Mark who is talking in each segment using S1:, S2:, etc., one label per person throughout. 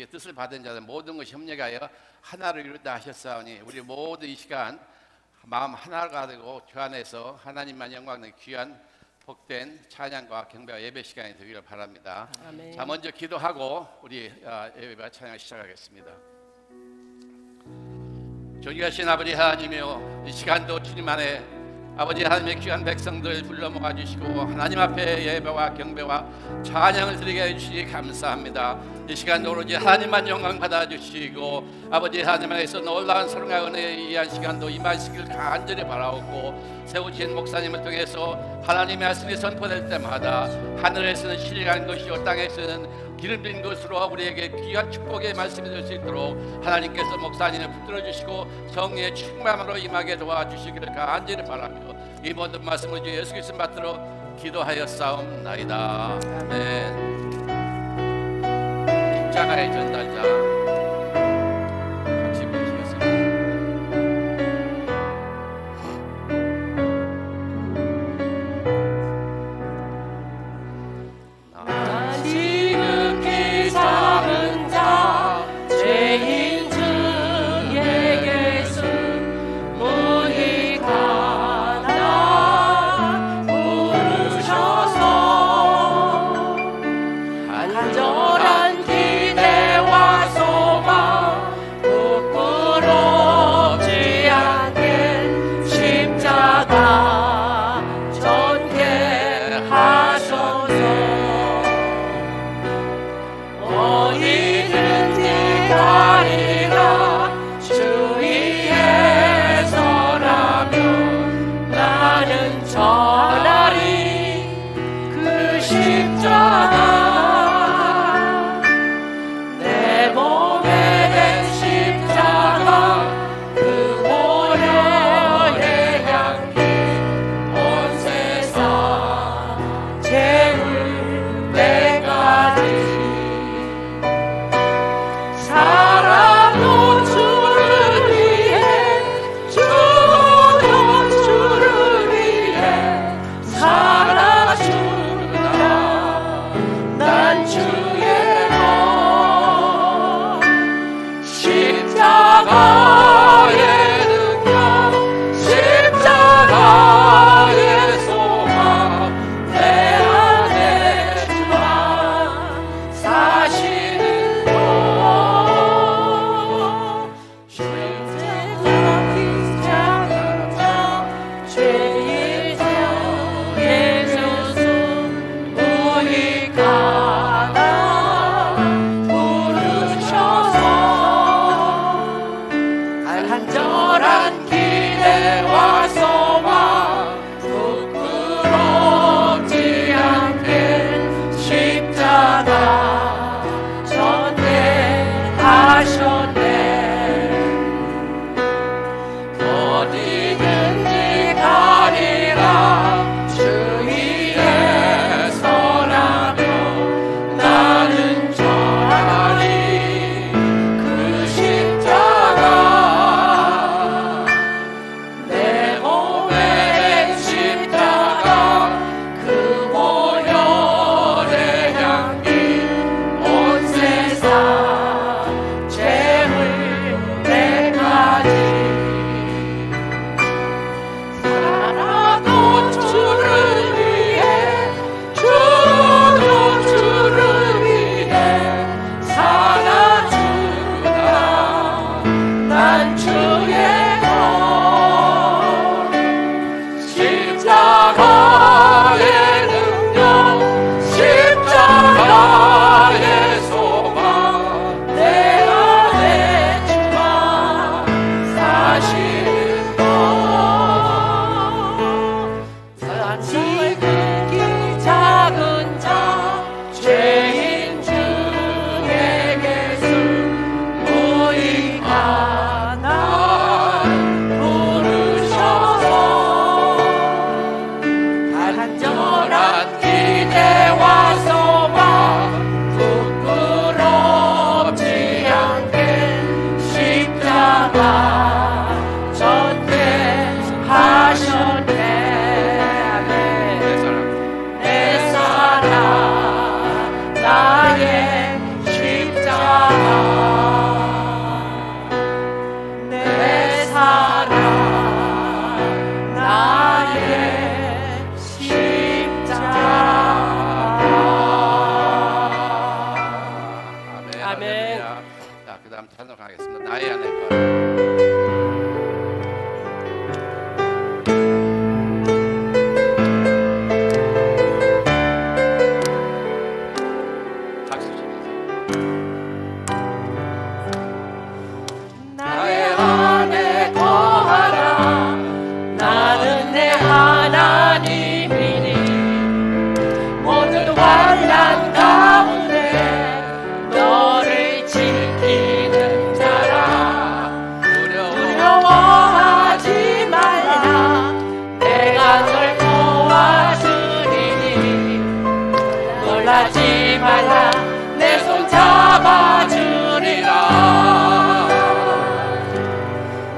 S1: 주의 뜻을 받은 자들 모든 것이 협력하여 하나를 이루다 하셨사오니 우리 모두 이 시간 마음 하나가 되고 주 안에서 하나님만 영광의 귀한 복된 찬양과 경배와 예배 시간이 되기를 바랍니다.
S2: 아멘.
S1: 자, 먼저 기도하고 우리 예배와 찬양을 시작하겠습니다. 존귀하신 아버지 하나님이여, 이 시간도 주님 안에 아버지 하나님의 귀한 백성들 불러 모아주시고 하나님 앞에 예배와 경배와 찬양을 드리게 해주시니 감사합니다. 이 시간도 오로지 하나님만 영광 받아주시고 아버지 하나님 안에서 놀라운 사랑과 은혜에 의한 시간도 임하시길 간절히 바라옵고, 세우신 목사님을 통해서 하나님의 말씀이 선포될 때마다 하늘에서는 신령한 것이요 땅에서는 기름진 것으로 우리에게 귀한 축복의 말씀이 될 수 있도록 하나님께서 목사님을 붙들어 주시고 성령의 충만으로 임하게 도와주시기를 간절히 바라며 이 모든 말씀을 주 예수 그리스도 받들어 기도하였사옵나이다. 아멘. 십자가의 전달자 같이 보시겠습니다.
S2: 지극히 작은 자 죄인 중에 예수 무익하다 부르셔서 간절한 기대와 소망 아멘.
S1: 자, 그 다음 찬송하겠습니다. 나의 안에 거하라. 박수 치면서.
S2: 나의 안에 거하라. 나는 내 하나님이니 모든 환난 가운데 너를 지키는 자라. 두려워하지 말라. 내가 널 도와주리니 놀라지 말라. 내 손 잡아주리라.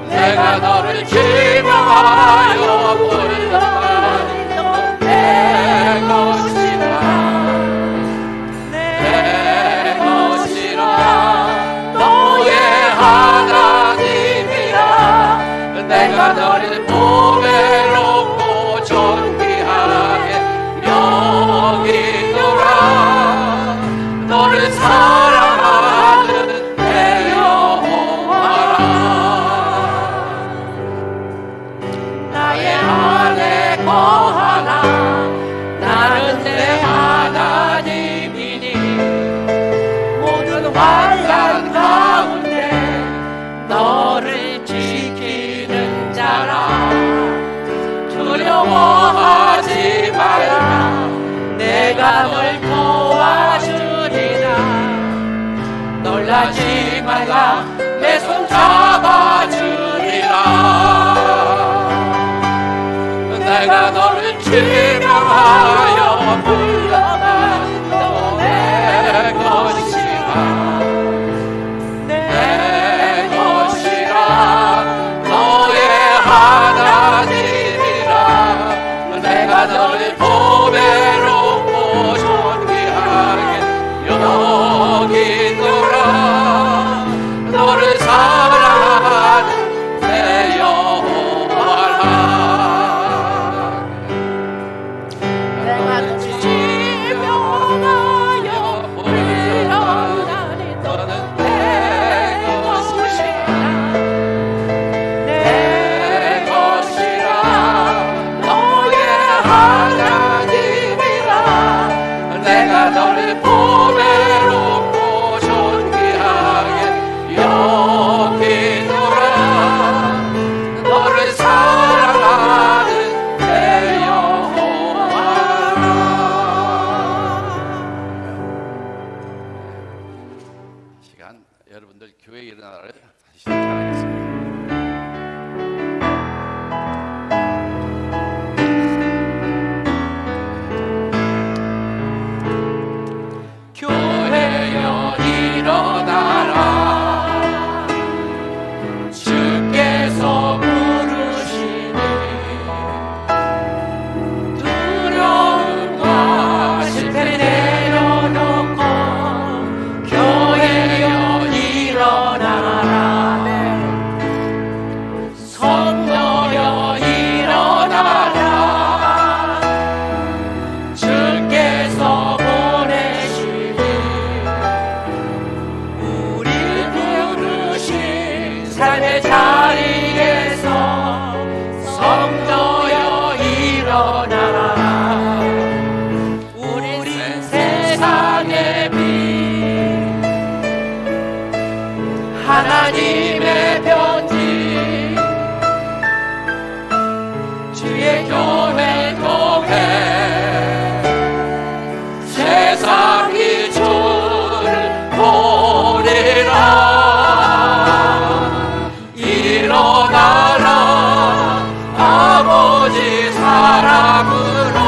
S1: 내가 너를 지명하여 불러가니 내 것이라. 내 것이라. 너의 하나님이라. 내가 너를 보배롭고 존귀하게 여기노라. 너를 사랑하는 내 여호와라.
S2: 나의 안에 거하라. 나는 내 하나님이니 모든 환난 가운데 너를 지키는 자라. 두려워하지 말라. 내가 널 도와주리라. 놀라지 말라. 내 손 잡아주리라.
S1: 내가 너를 지명하여 불러가니 내 것이라. 내 것이라. 너의 하나님이라. 내가 너를 보배롭고 존귀하게 여기노라. 너를 사랑하는 내 여호와라.
S2: 내가 널 지명하여 불러가니 너는 내 것이라.
S1: 내 것이라. 너의 하나님이라. 내가 너를 보배롭고 존귀하게 여기노라. 너를 사랑하는 내 여호와라. 시간 여러분들 교회 일어나를 다시 시작하겠습니다. 교회여 일어나라. 주께서 부르시니 두려움과 실패를 내려놓고 교회여 일어나라. 성도여 일어나라. 주께서 보내시니 우리 부르신 삶의 자리에서 성도여 일어나라. 우리 세상의 빛 하나님의 편지 주의 교회 통해 세상이 주를 보리라. 일어나라. 아버지 사랑으로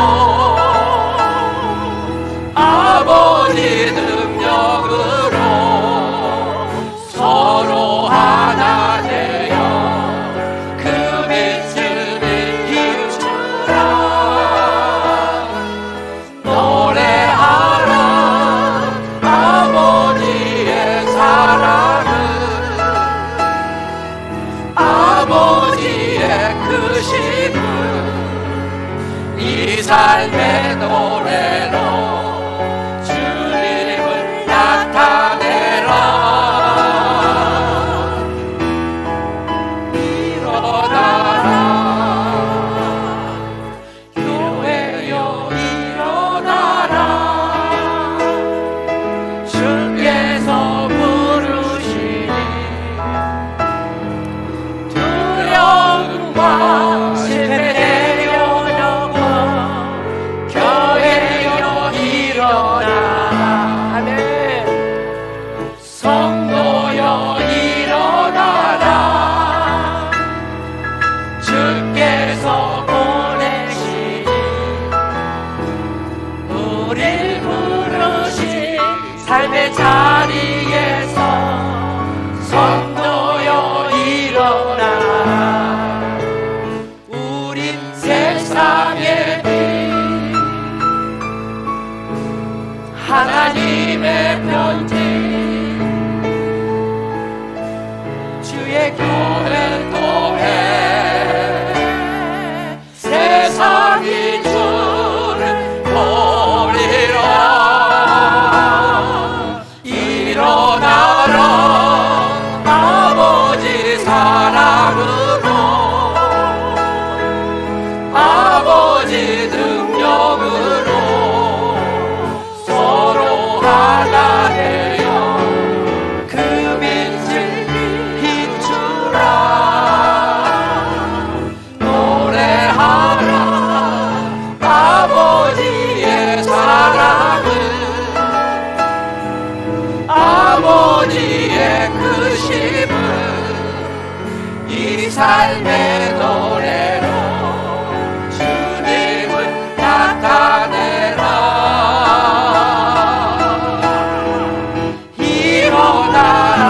S1: 아버지 능력으로 서로 삶의 노래로 주님을 나타내라. 일어나라,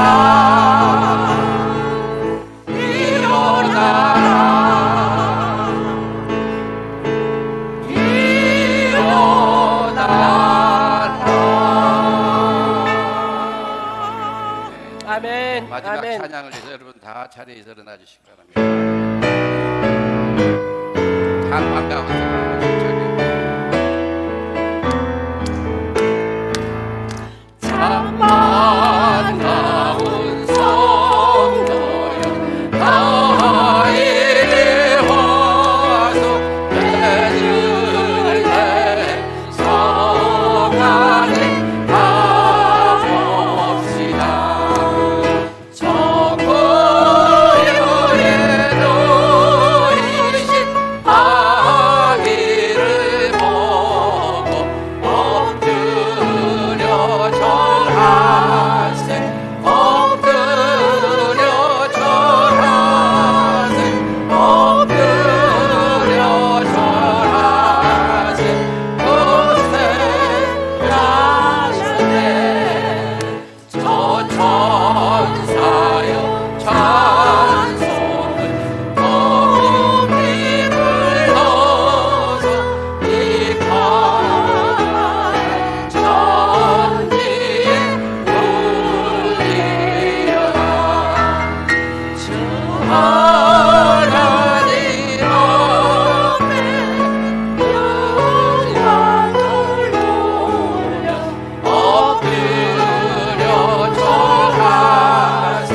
S1: 일어나라, 일어나라.
S2: 아멘.
S1: 마지막
S2: 아멘.
S1: 찬양을 위해서 여러분 다 자리에서 일어나 주시기 바랍니다. 한 반가워서 힘차게. 참 반가운 성도여, 다 이리 와서 배를 내 성안에 가봅시다. 저 고요에 놓이신 아기를 보고 엎드려 절하세, 엎드려 절하세, 엎드려 절하세. 고생하셨네 저 천사여, 찬송을 높이 불러서 이 강한 천지에 울리려라. 주 하나님 앞에 영광을 돌려 엎드려 절하세,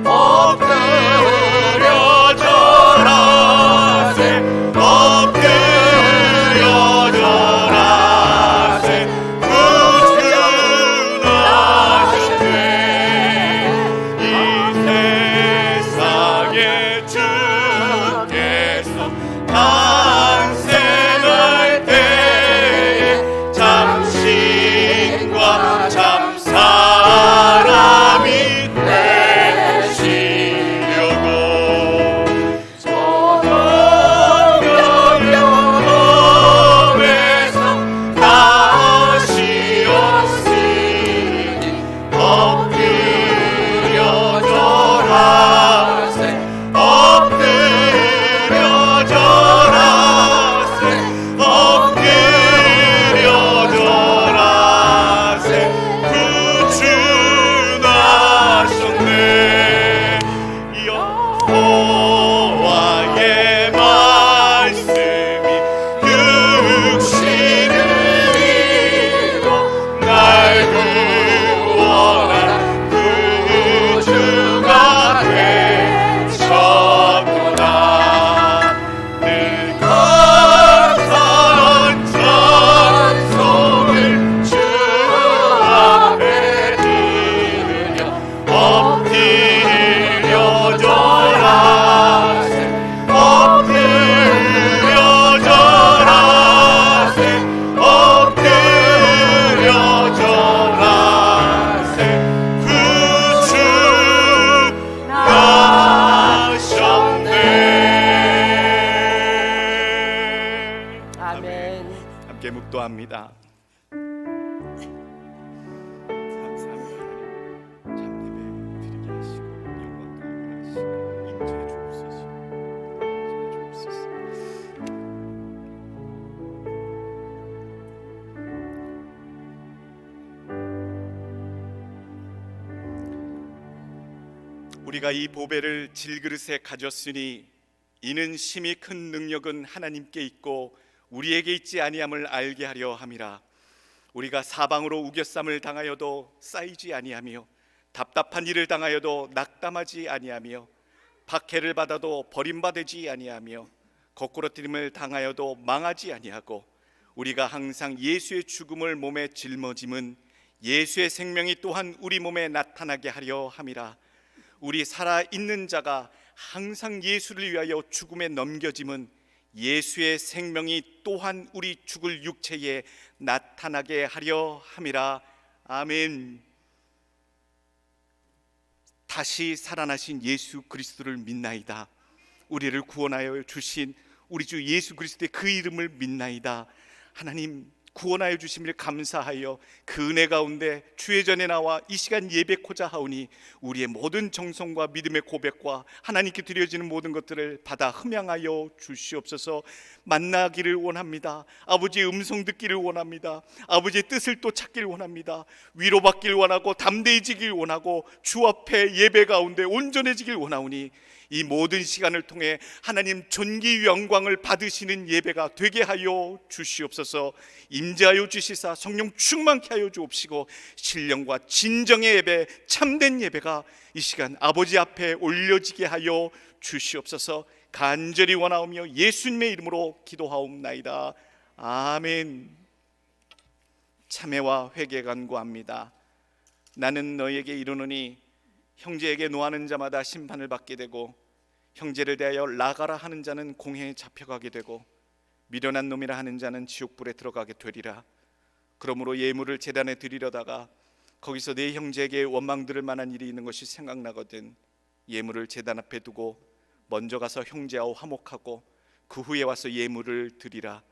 S1: 엎드려 절하세, 엎드려 절하세. 구주하셨네
S3: 이 세상에 주께서 탄생할 때에 참신과 참 사람이 되시려고 저 영역에서 다시 오시니 엎드려 절하세, 엎드려 절하세, 엎드려 절하세. 구주 나셨네 여호와의 말씀이 육신을 입어 날 구원하라. 구주가 되셨구나. 늘 감사한 찬송을 주 앞에 드려 엎드려 절하세, 엎드려 절하세, 엎드려 절하세. 구주 나셨네.
S2: 아멘.
S3: 함께 묵도합니다. 감사합니다. 참 예배 드리게 하시고 영광 돌리게 하시고 인도해 주옵소서. 우리가 이 보배를 질그릇에 가졌으니 이는 심히 큰 능력은 하나님께 있고 우리에게 있지 아니함을 알게 하려 함이라. 우리가 사방으로 우겨쌈을 당하여도 쌓이지 아니하며 답답한 일을 당하여도 낙담하지 아니하며 박해를 받아도 버림받지 아니하며 거꾸러뜨림을 당하여도 망하지 아니하고 우리가 항상 예수의 죽음을 몸에 짊어짐은 예수의 생명이 또한 우리 몸에 나타나게 하려 함이라. 우리 살아있는 자가 항상 예수를 위하여 죽음에 넘겨짐은 예수의 생명이 또한 우리 죽을 육체에 나타나게 하려 함이라. 아멘. 다시 살아나신 예수 그리스도를 믿나이다. 우리를 구원하여 주신 우리 주 예수 그리스도의 그 이름을 믿나이다. 하나님 구원하여 주심을 감사하여 그 은혜 가운데 주의 전에 나와 이 시간 예배코자 하오니 우리의 모든 정성과 믿음의 고백과 하나님께 드려지는 모든 것들을 받아 흠양하여 주시옵소서. 만나기를 원합니다. 아버지의 음성 듣기를 원합니다. 아버지의 뜻을 또 찾기를 원합니다. 위로받기를 원하고 담대해지길 원하고 주 앞에 예배 가운데 온전해지길 원하오니 이 모든 시간을 통해 하나님 존귀 영광을 받으시는 예배가 되게 하여 주시옵소서. 임재하여 주시사 성령 충만케 하여 주옵시고 신령과 진정의 예배, 참된 예배가 이 시간 아버지 앞에 올려지게 하여 주시옵소서. 간절히 원하오며 예수님의 이름으로 기도하옵나이다. 아멘. 참회와 회개 간구합니다. 나는 너에게 이르노니 형제에게 노하는 자마다 심판을 받게 되고 형제를 대하여 나가라 하는 자는 공회에 잡혀가게 되고 미련한 놈이라 하는 자는 지옥불에 들어가게 되리라. 그러므로 예물을 제단에 드리려다가 거기서 내 형제에게 원망 들을 만한 일이 있는 것이 생각나거든 예물을 제단 앞에 두고 먼저 가서 형제와 화목하고 그 후에 와서 예물을 드리라.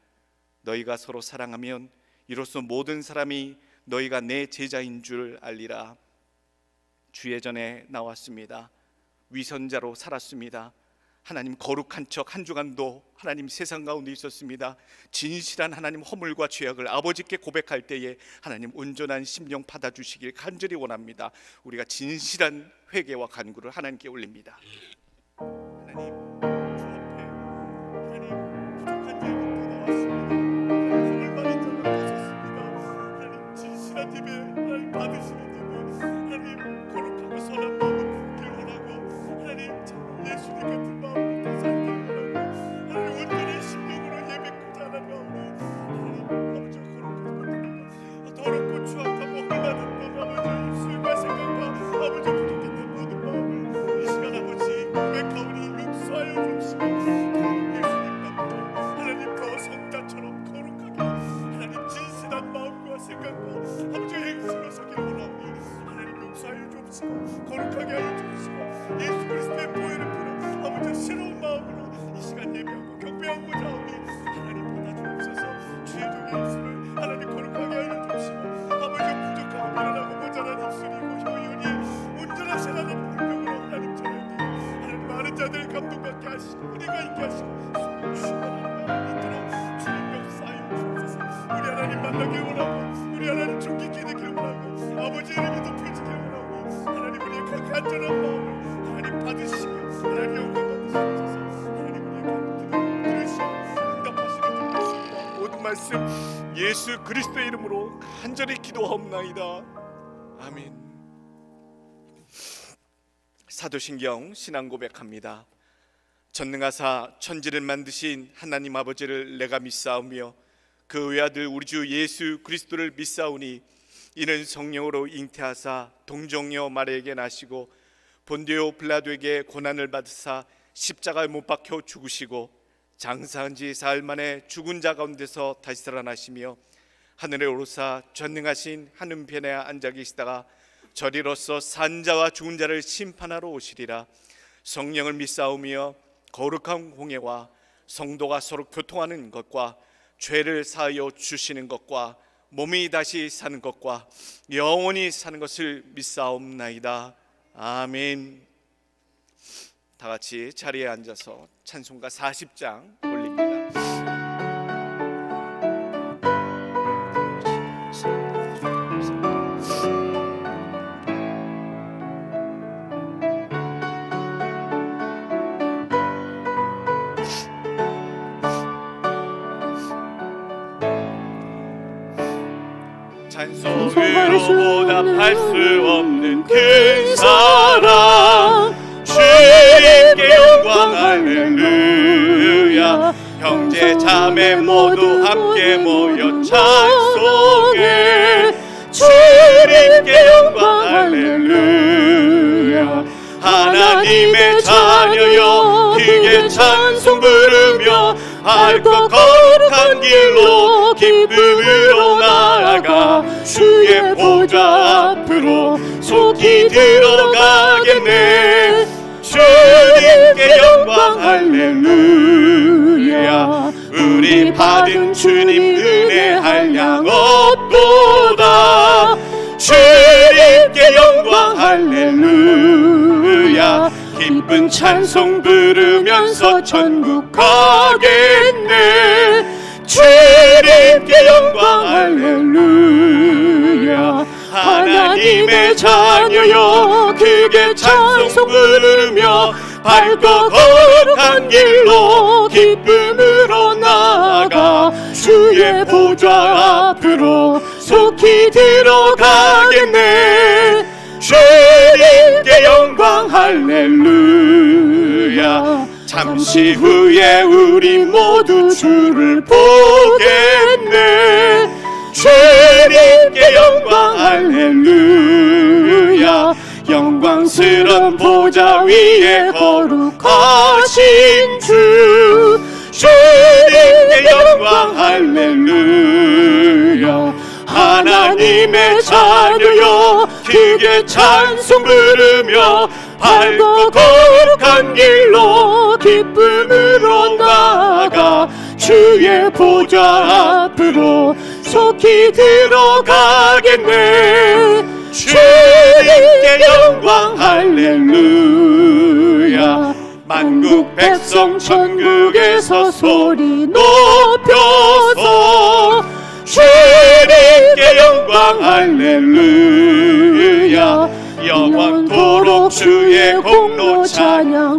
S3: 너희가 서로 사랑하면 이로써 모든 사람이 너희가 내 제자인 줄 알리라. 주의 전에 나왔습니다. 위선자로 살았습니다. 하나님 거룩한 척 한 주간도 하나님 세상 가운데 있었습니다. 진실한 하나님 허물과 죄악을 아버지께 고백할 때에 하나님 온전한 심령 받아주시길 간절히 원합니다. 우리가 진실한 회개와 간구를 하나님께 올립니다. 하나님 주 앞에 하나님 부족한 죄를 나왔습니다. 하나님 얼마나 잘못하셨습니다. 하나님 진실한 예배 하나님 받으시는 예배 하나님 거룩하고 선한 마음을 품길 원하고 하나님 참 예수님 같은 마음으로 더 살길 원하고 하나님 온전히 심령으로 예배코자 하는 마음으로 하나님 아버지 거룩하지 더럽고 추악하고 흠나는 것 아버지 입술과 생각과 아버지 부족했던 모든 마음을 이 시간 아버지 고백하오니 용서하여 주시고 예수님답게 하나님 더 성자처럼 거룩하게 하나님 진실한 마음과 생각과 아버지 행실로 서길 원하오니 하나님 용서하여 주시고 거룩하게 하여 주시고 예수 그리스도의 보혈을 빌어 아버지 새로운 마음으로 이 시간 예배하고 경배하고자 하오니 하나님 받아주옵소서. 주의 종의 입술을 하나님 거룩하게 하여 주시고 아버지 부족하고 미련하고 모자란 입술이고 혀연이 온전하신 하나님 능력으로 하나님 전하니 하나님 많은 자들을 감동받게 하시고 은혜가 있게 하시고 충만한 마음이 있도록 주님 역사하여 주옵소서. 우리 하나님 만나길 원하고 우리 하나님 존귀케 되길 원하고 아버지 이름이 높여지길 원하오니 하나님 우리의 그 간절한 마음을 하나님 받으시며 하나님 영광 받으시옵소서. 하나님 우리의 기도를 들으시고 응답하시길 기도했습니다. 모든 말씀 예수 그리스도의 이름으로 간절히 기도하옵나이다. 아멘. 사도신경 신앙 고백합니다. 전능하사 천지를 만드신 하나님 아버지를 내가 믿사오며 그 외아들 우리 주 예수 그리스도를 믿사오니 이는 성령으로 잉태하사 동정녀 마리아에게 나시고 본디오 빌라도에게 고난을 받으사 십자가에 못 박혀 죽으시고 장사한 지 사흘 만에 죽은 자 가운데서 다시 살아나시며 하늘에 오르사 전능하신 하늘편에 앉아 계시다가 저리로서 산자와 죽은 자를 심판하러 오시리라. 성령을 믿사오며 거룩한 공예와 성도가 서로 교통하는 것과 죄를 사하여 주시는 것과 몸이 다시 사는 것과 영원히 사는 것을 믿사옵나이다. 아멘. 다 같이 자리에 앉아서 찬송가 40장 올립니다. 찬송으로 보답할 수 없는 큰 사랑 주님께 영광 할렐루야. 형제 자매 모두 함께 모여 찬송해 주님께 영광 할렐루야. 하나님의 자녀여 크게 찬송 부르며 밝고 거룩한 길로 기쁨으로 나아가 주의 보좌 앞으로 속히 들어가겠네. 주님께 주님께 영광 할렐루야. 우리 받은 주님 은혜 한량 없도다. 주님께 영광 할렐루야. 기쁜 찬송 부르면서 천국 가겠네. 주님께 영광 할렐루야. 하나님의 자녀여 크게 찬송 부르며 밝고 거룩한 길로 기쁨으로 나아가 주의 보좌 앞으로 속히 들어가겠네. 주님께 영광 할렐루야. 잠시 후에 우리 모두 주를 보겠네. 주님께 영광 할렐루야. 영광스런 보좌 위에 거룩하신 주. 주님께 영광 할렐루야. 하나님의 자녀여 크게 찬송 부르며 밝고 거룩한 길로 기쁨으로 나아가 주의 보좌 앞으로 속히 들어가겠네. 주님께 영광 할렐루야. 만국 백성 천국에서 소리 높여서 주님께 영광 할렐루야. 영원토록 주의 공로 찬양하겠네.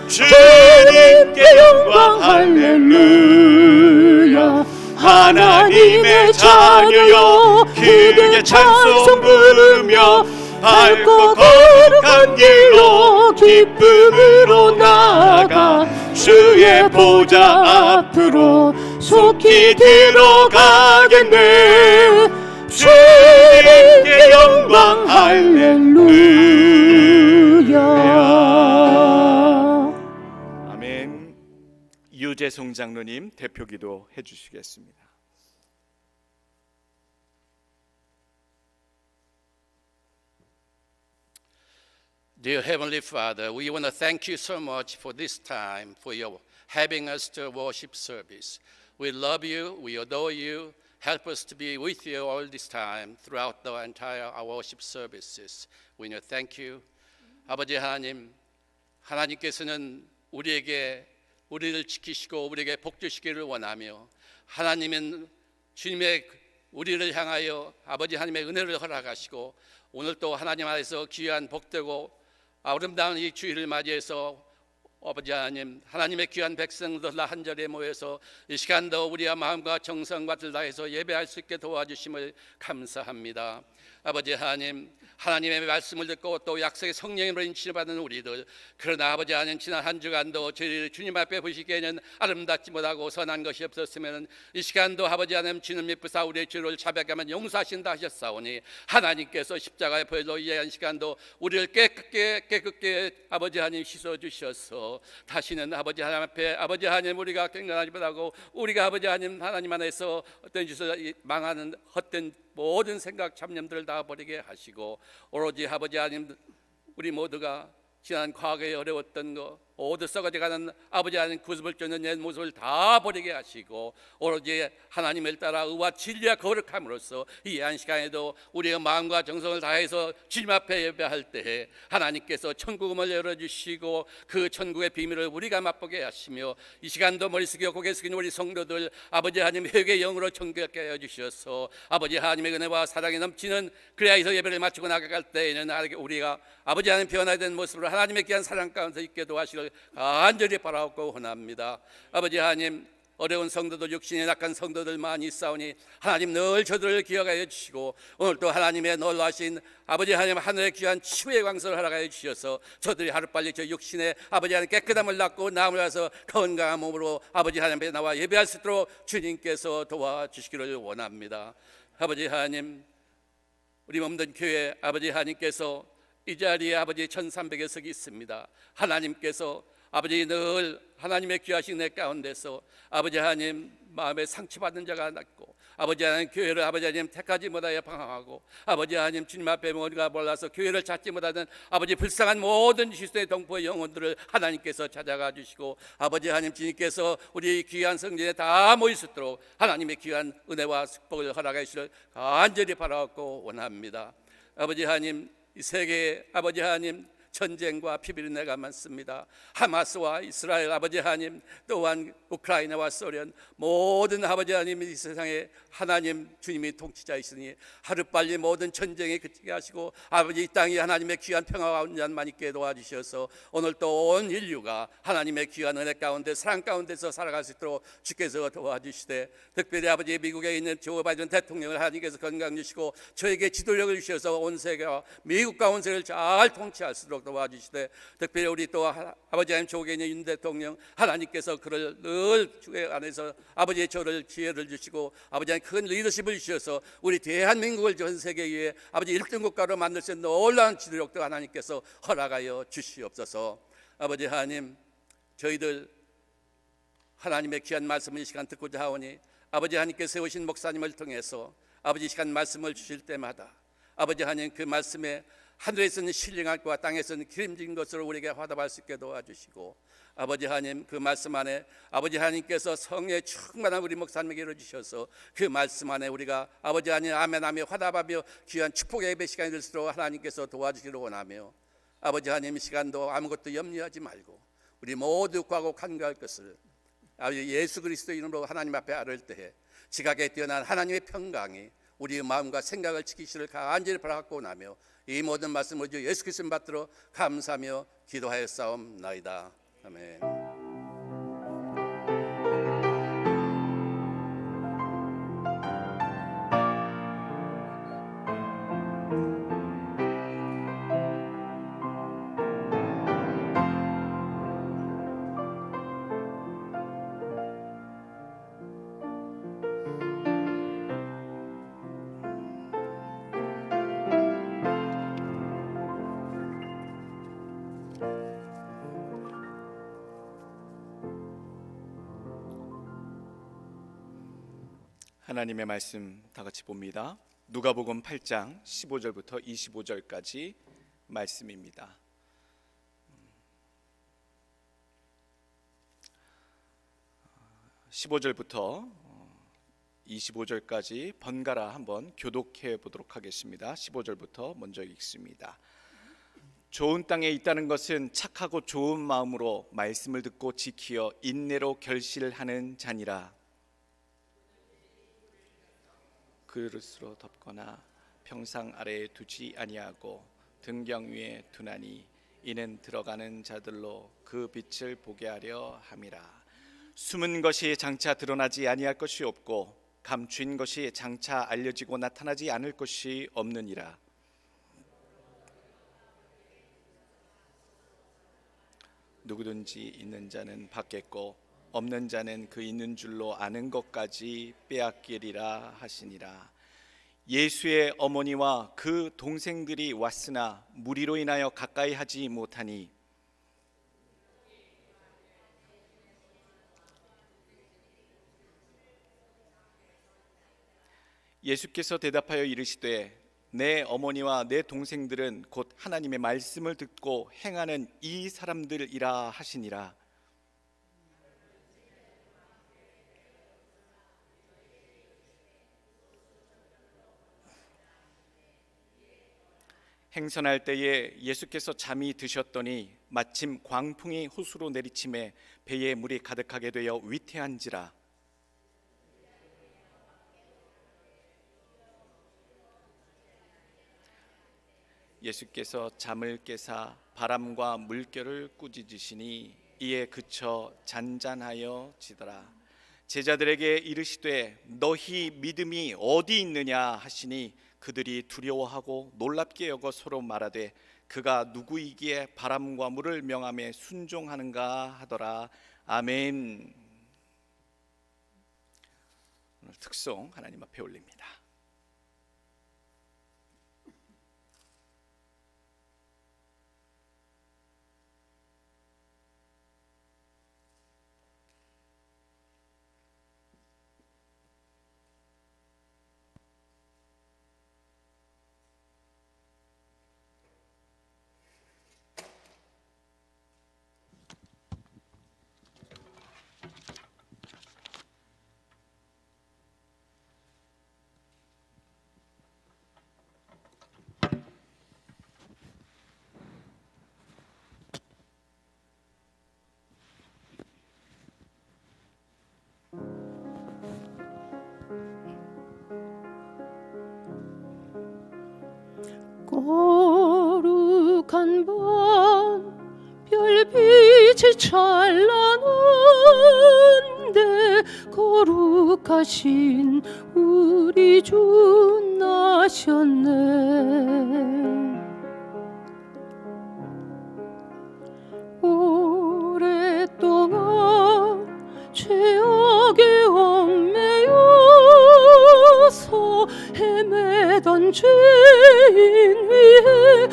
S3: 주님께 영광 할렐루야. 하나님의 자녀여 크게 찬송 부르며 밝고 거룩한 길로 기쁨으로 나아가 주의 보좌 앞으로 속히 들어가겠네. 주님께 영광 할렐루야. 아멘. 유재송 장로님 대표기도 해주시겠습니다.
S1: Dear Heavenly Father, we want to thank you so much for this time, for your having us to worship service. We love you, we adore you. Help us to be with you all this time throughout the entire our worship services. We want to thank you. 아버지 하나님, 하나님께서는 우리를 지키시고 우리에게 복 주시기를 원하며 하나님은 주님의 우리를 향하여 아버지 하나님의 은혜를 허락하시고 오늘 또 하나님 안에서 귀한 복되고 아름다운 이 주일을 맞이해서 아버지 하나님, 하나님의 귀한 백성들 한절에 모여서 이 시간도 우리의 마음과 정성과 다해서 예배할 수 있게 도와주심을 감사합니다. 아버지 하나님, 하나님의 말씀을 듣고 또 약속의 성령으로 인치를 받는 우리들, 그러나 아버지 하나님 지난 한 주간도 저희를 주님 앞에 보시기에는 아름답지 못하고 선한 것이 없었으면 이 시간도 아버지 하나님 주님 믿으사 우리의 죄를 자백하면 용서하신다 하셨사오니 하나님께서 십자가의 보혈로 이해한 시간도 우리를 깨끗게 아버지 하나님 씻어주셔서 다시는 아버지 하나님 앞에 아버지 하나님 우리가 경건하지 못하고 우리가 아버지 하나님 안에서 어떤 짓을 망하는 헛된 모든 생각 잡념들을 다 버리게 하시고 오로지 아버지 하나님 우리 모두가 지난 과거에 어려웠던 거 모두 썩어져가는 아버지 하나님 구습을 쫓는 옛 모습을 다 버리게 하시고 오로지 하나님을 따라 의와 진리와 거룩함으로써 이 한 시간에도 우리의 마음과 정성을 다해서 주님 앞에 예배할 때에 하나님께서 천국음을 열어주시고 그 천국의 비밀을 우리가 맛보게 하시며 이 시간도 머리 숙여 고개 숙인 우리 성도들 아버지 하나님 회개의 영으로 정결케 하여 주셔서 아버지 하나님의 은혜와 사랑이 넘치는 그리하여서 예배를 마치고 나아갈 때에는 우리가 아버지 하나님 변화된 모습으로 하나님의 귀한 사랑 가운데 있게 도와주시길 간절히 바라옵고 원합니다. 아버지 하나님 어려운 성도들 육신에 약한 성도들 많이 있사오니 하나님 늘 저들을 기억하여 주시고 오늘 또 하나님의 놀라신 아버지 하나님 하늘의 귀한 치유의 광선을 허락하여 주셔서 저들이 하루빨리 저 육신에 아버지 하나님 깨끗함을 낳고 나음을 와서 건강한 몸으로 아버지 하나님 앞에 나와 예배할 수 있도록 주님께서 도와주시기를 원합니다. 아버지 하나님 우리 몸든 교회 아버지 하나님께서 이 자리에 아버지 1300여 석이 있습니다. 하나님께서 아버지 늘 하나님의 귀하신 내 가운데서 아버지 하나님 마음에 상처받는 자가 났고 아버지 하나님 교회를 아버지 하나님 택하지 못하여 방황하고 아버지 하나님 주님 앞에 뭔가 몰라서 교회를 찾지 못하는 아버지 불쌍한 모든 지수의 동포의 영혼들을 하나님께서 찾아가 주시고 아버지 하나님 주님께서 우리 귀한 성전에 다 모일 수 있도록 하나님의 귀한 은혜와 축복을 허락해 주시를 간절히 바라고 원합니다. 아버지 하나님 이 세계에 아버지 하나님 전쟁과 피비린내가 많습니다. 하마스와 이스라엘 아버지 하나님 또한 우크라이나와 소련 모든 아버지 하나님 이 세상에 하나님 주님이 통치자이시니 하루빨리 모든 전쟁에 그치게 하시고 아버지 이 땅이 하나님의 귀한 평화와 온전만 있게 도와주셔서 오늘 또 온 인류가 하나님의 귀한 은혜 가운데 사랑 가운데서 살아갈 수 있도록 주께서 도와주시되 특별히 아버지 미국에 있는 조 바이든 대통령을 하나님께서 건강 주시고 저에게 지도력을 주셔서 온 세계와 미국과 온 세계를 잘 통치할 수 있도록 도와주시되 특별히 우리 또 아버지 하나님 조국에 있는 윤 대통령 하나님께서 그를 늘 주의 안에서 아버지의 저를 지혜를 주시고 아버지 하나님 큰 리더십을 주셔서 우리 대한민국을 전 세계에 아버지 1등 국가로 만들 수 있는 놀라운 지도력도 하나님께서 허락하여 주시옵소서. 아버지 하나님 저희들 하나님의 귀한 말씀을 이 시간 듣고자 하오니 아버지 하나님께서 세우신 목사님을 통해서 아버지 이 시간 말씀을 주실 때마다 아버지 하나님 그 말씀에 하늘에서는 신령한 것과 땅에서는 기름진 것으로 우리에게 화답할 수 있게 도와주시고 아버지 하나님 그 말씀 안에 아버지 하나님께서 성령의 충만한 우리 목사님에게 이루어주셔서 그 말씀 안에 우리가 아버지 하나님 아멘하며 화답하며 귀한 축복의 예배 시간이 될 수 있도록 하나님께서 도와주시기를 원하며 아버지 하나님 이 시간도 아무것도 염려하지 말고 우리 모두 구하고 간구할 것을 아버지 예수 그리스도 이름으로 하나님 앞에 아뢰을 때에 지각에 뛰어난 하나님의 평강이 우리의 마음과 생각을 지키시를 간절히 바라고 나며 이 모든 말씀을 주 예수 그리스도 받들어 감사하며 기도하였사옵나이다. 아멘.
S3: 하나님의 말씀 다 같이 봅니다. 누가복음 8장 15절부터 25절까지 말씀입니다. 15절부터 25절까지 번갈아 한번 교독해 보도록 하겠습니다. 15절부터 먼저 읽습니다. 좋은 땅에 있다는 것은 착하고 좋은 마음으로 말씀을 듣고 지키어 인내로 결실하는 자니라. 그릇으로 덮거나 평상 아래에 두지 아니하고 등경 위에 두나니 이는 들어가는 자들로 그 빛을 보게 하려 함이라. 숨은 것이 장차 드러나지 아니할 것이 없고 감추인 것이 장차 알려지고 나타나지 않을 것이 없느니라. 누구든지 있는 자는 받겠고 없는 자는 그 있는 줄로 아는 것까지 빼앗기리라 하시니라. 예수의 어머니와 그 동생들이 왔으나 무리로 인하여 가까이 하지 못하니 예수께서 대답하여 이르시되 내 어머니와 내 동생들은 곧 하나님의 말씀을 듣고 행하는 이 사람들이라 하시니라. 행선할 때에 예수께서 잠이 드셨더니 마침 광풍이 호수로 내리침에 배에 물이 가득하게 되어 위태한지라. 예수께서 잠을 깨사 바람과 물결을 꾸짖으시니 이에 그쳐 잔잔하여 지더라. 제자들에게 이르시되 너희 믿음이 어디 있느냐 하시니 그들이 두려워하고 놀랍게 여겨 서로 말하되 그가 누구이기에 바람과 물을 명함에 순종하는가 하더라. 아멘. 오늘 특송 하나님 앞에 올립니다.
S2: 거룩한 밤 별빛이 찬란한데 거룩하신 우리 주 나셨네. 오랫동안 죄악에 얽매여서 헤매던 죄인 위에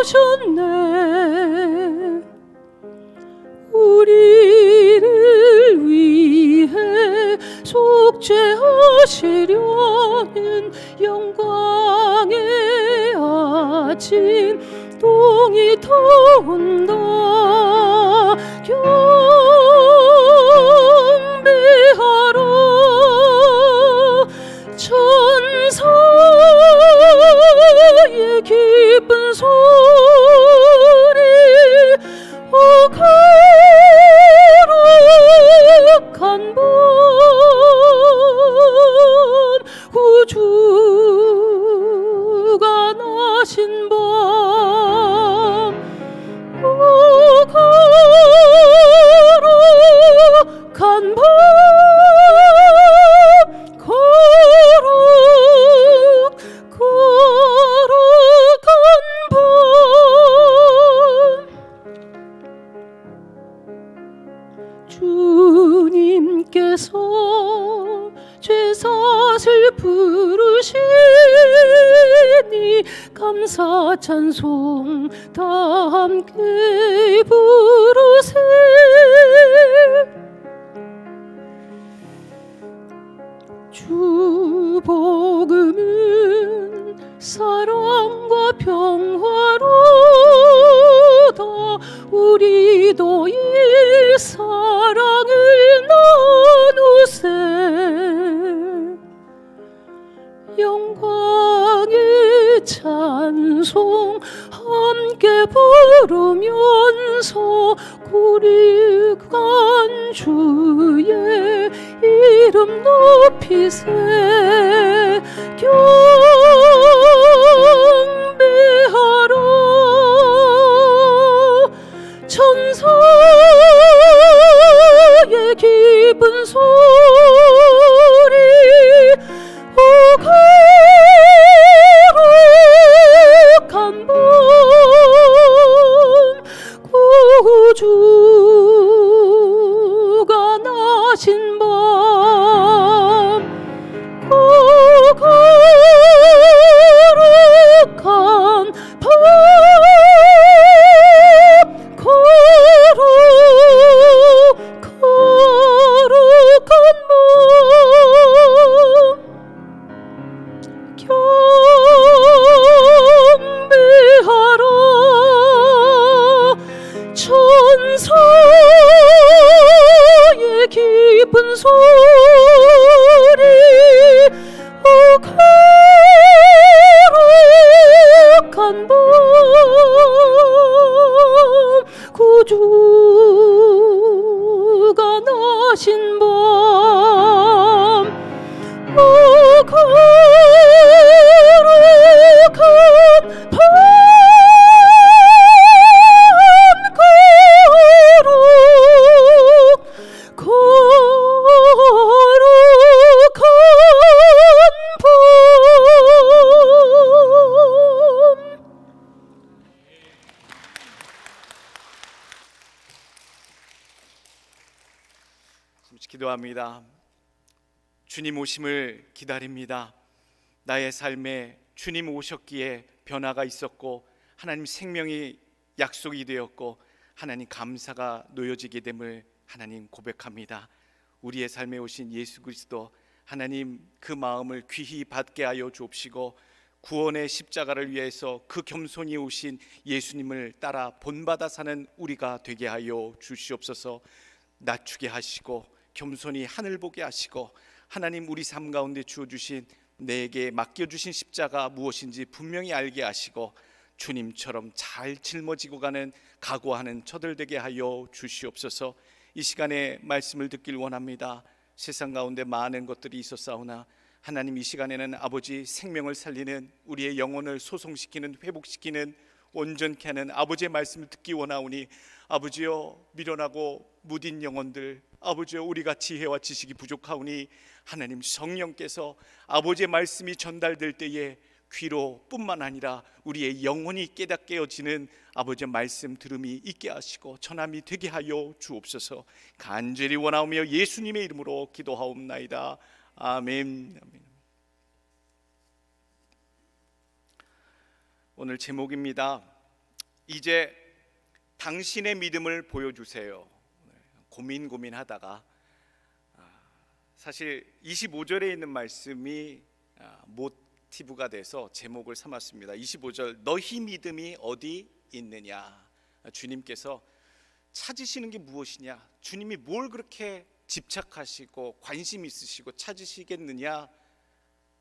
S2: 오셨네. 우리를 위해 속죄하시려는 영광의 아침 동이 터온다. 경배하라. 천사의 기쁜 소리 거룩한 밤 구주가 나신 밤 거룩한 밤 거룩한 밤 주님께서 죄사슬 부르시니 감사 찬송 다 함께 부르세. 주 복음은 사랑과 평화로다. 우리도 이 사랑을 나누세. 영광의 찬송 함께 부르면서 거룩한 주의 이름 높이세. 경배하라. 천사의 기쁜 소리 거룩한 밤 구주가 나신 밤 거룩한 밤 거룩한 밤 경배하라. 천사의 기쁜 소리 거룩한 밤 구주가 나신 밤 거룩한 밤
S3: 기도합니다. 주님 오심을 기다립니다. 나의 삶에 주님 오셨기에 변화가 있었고 하나님 생명이 약속이 되었고 하나님 감사가 놓여지게 됨을 하나님 고백합니다. 우리의 삶에 오신 예수 그리스도 하나님 그 마음을 귀히 받게 하여 주옵시고 구원의 십자가를 위해서 그 겸손히 오신 예수님을 따라 본받아 사는 우리가 되게 하여 주시옵소서. 낮추게 하시고 겸손히 하늘 보게 하시고 하나님 우리 삶 가운데 주어주신 내게 맡겨주신 십자가 무엇인지 분명히 알게 하시고 주님처럼 잘 짊어지고 가는 각오하는 저들 되게 하여 주시옵소서. 이 시간에 말씀을 듣길 원합니다. 세상 가운데 많은 것들이 있었사오나 하나님, 이 시간에는 아버지 생명을 살리는, 우리의 영혼을 소송시키는, 회복시키는, 온전케 하는 아버지의 말씀을 듣기 원하오니 아버지여, 미련하고 무딘 영혼들, 아버지여, 우리가 지혜와 지식이 부족하오니 하나님 성령께서 아버지의 말씀이 전달될 때에 귀로 뿐만 아니라 우리의 영혼이 깨닫게 여지는 아버지의 말씀 들음이 있게 하시고 전함이 되게 하여 주옵소서. 간절히 원하오며 예수님의 이름으로 기도하옵나이다. 아멘. 오늘 제목입니다. 이제 당신의 믿음을 보여주세요. 고민하다가 사실 25절에 있는 말씀이 모티브가 돼서 제목을 삼았습니다. 25절, 너희 믿음이 어디 있느냐. 주님께서 찾으시는 게 무엇이냐, 주님이 뭘 그렇게 집착하시고 관심 있으시고 찾으시겠느냐.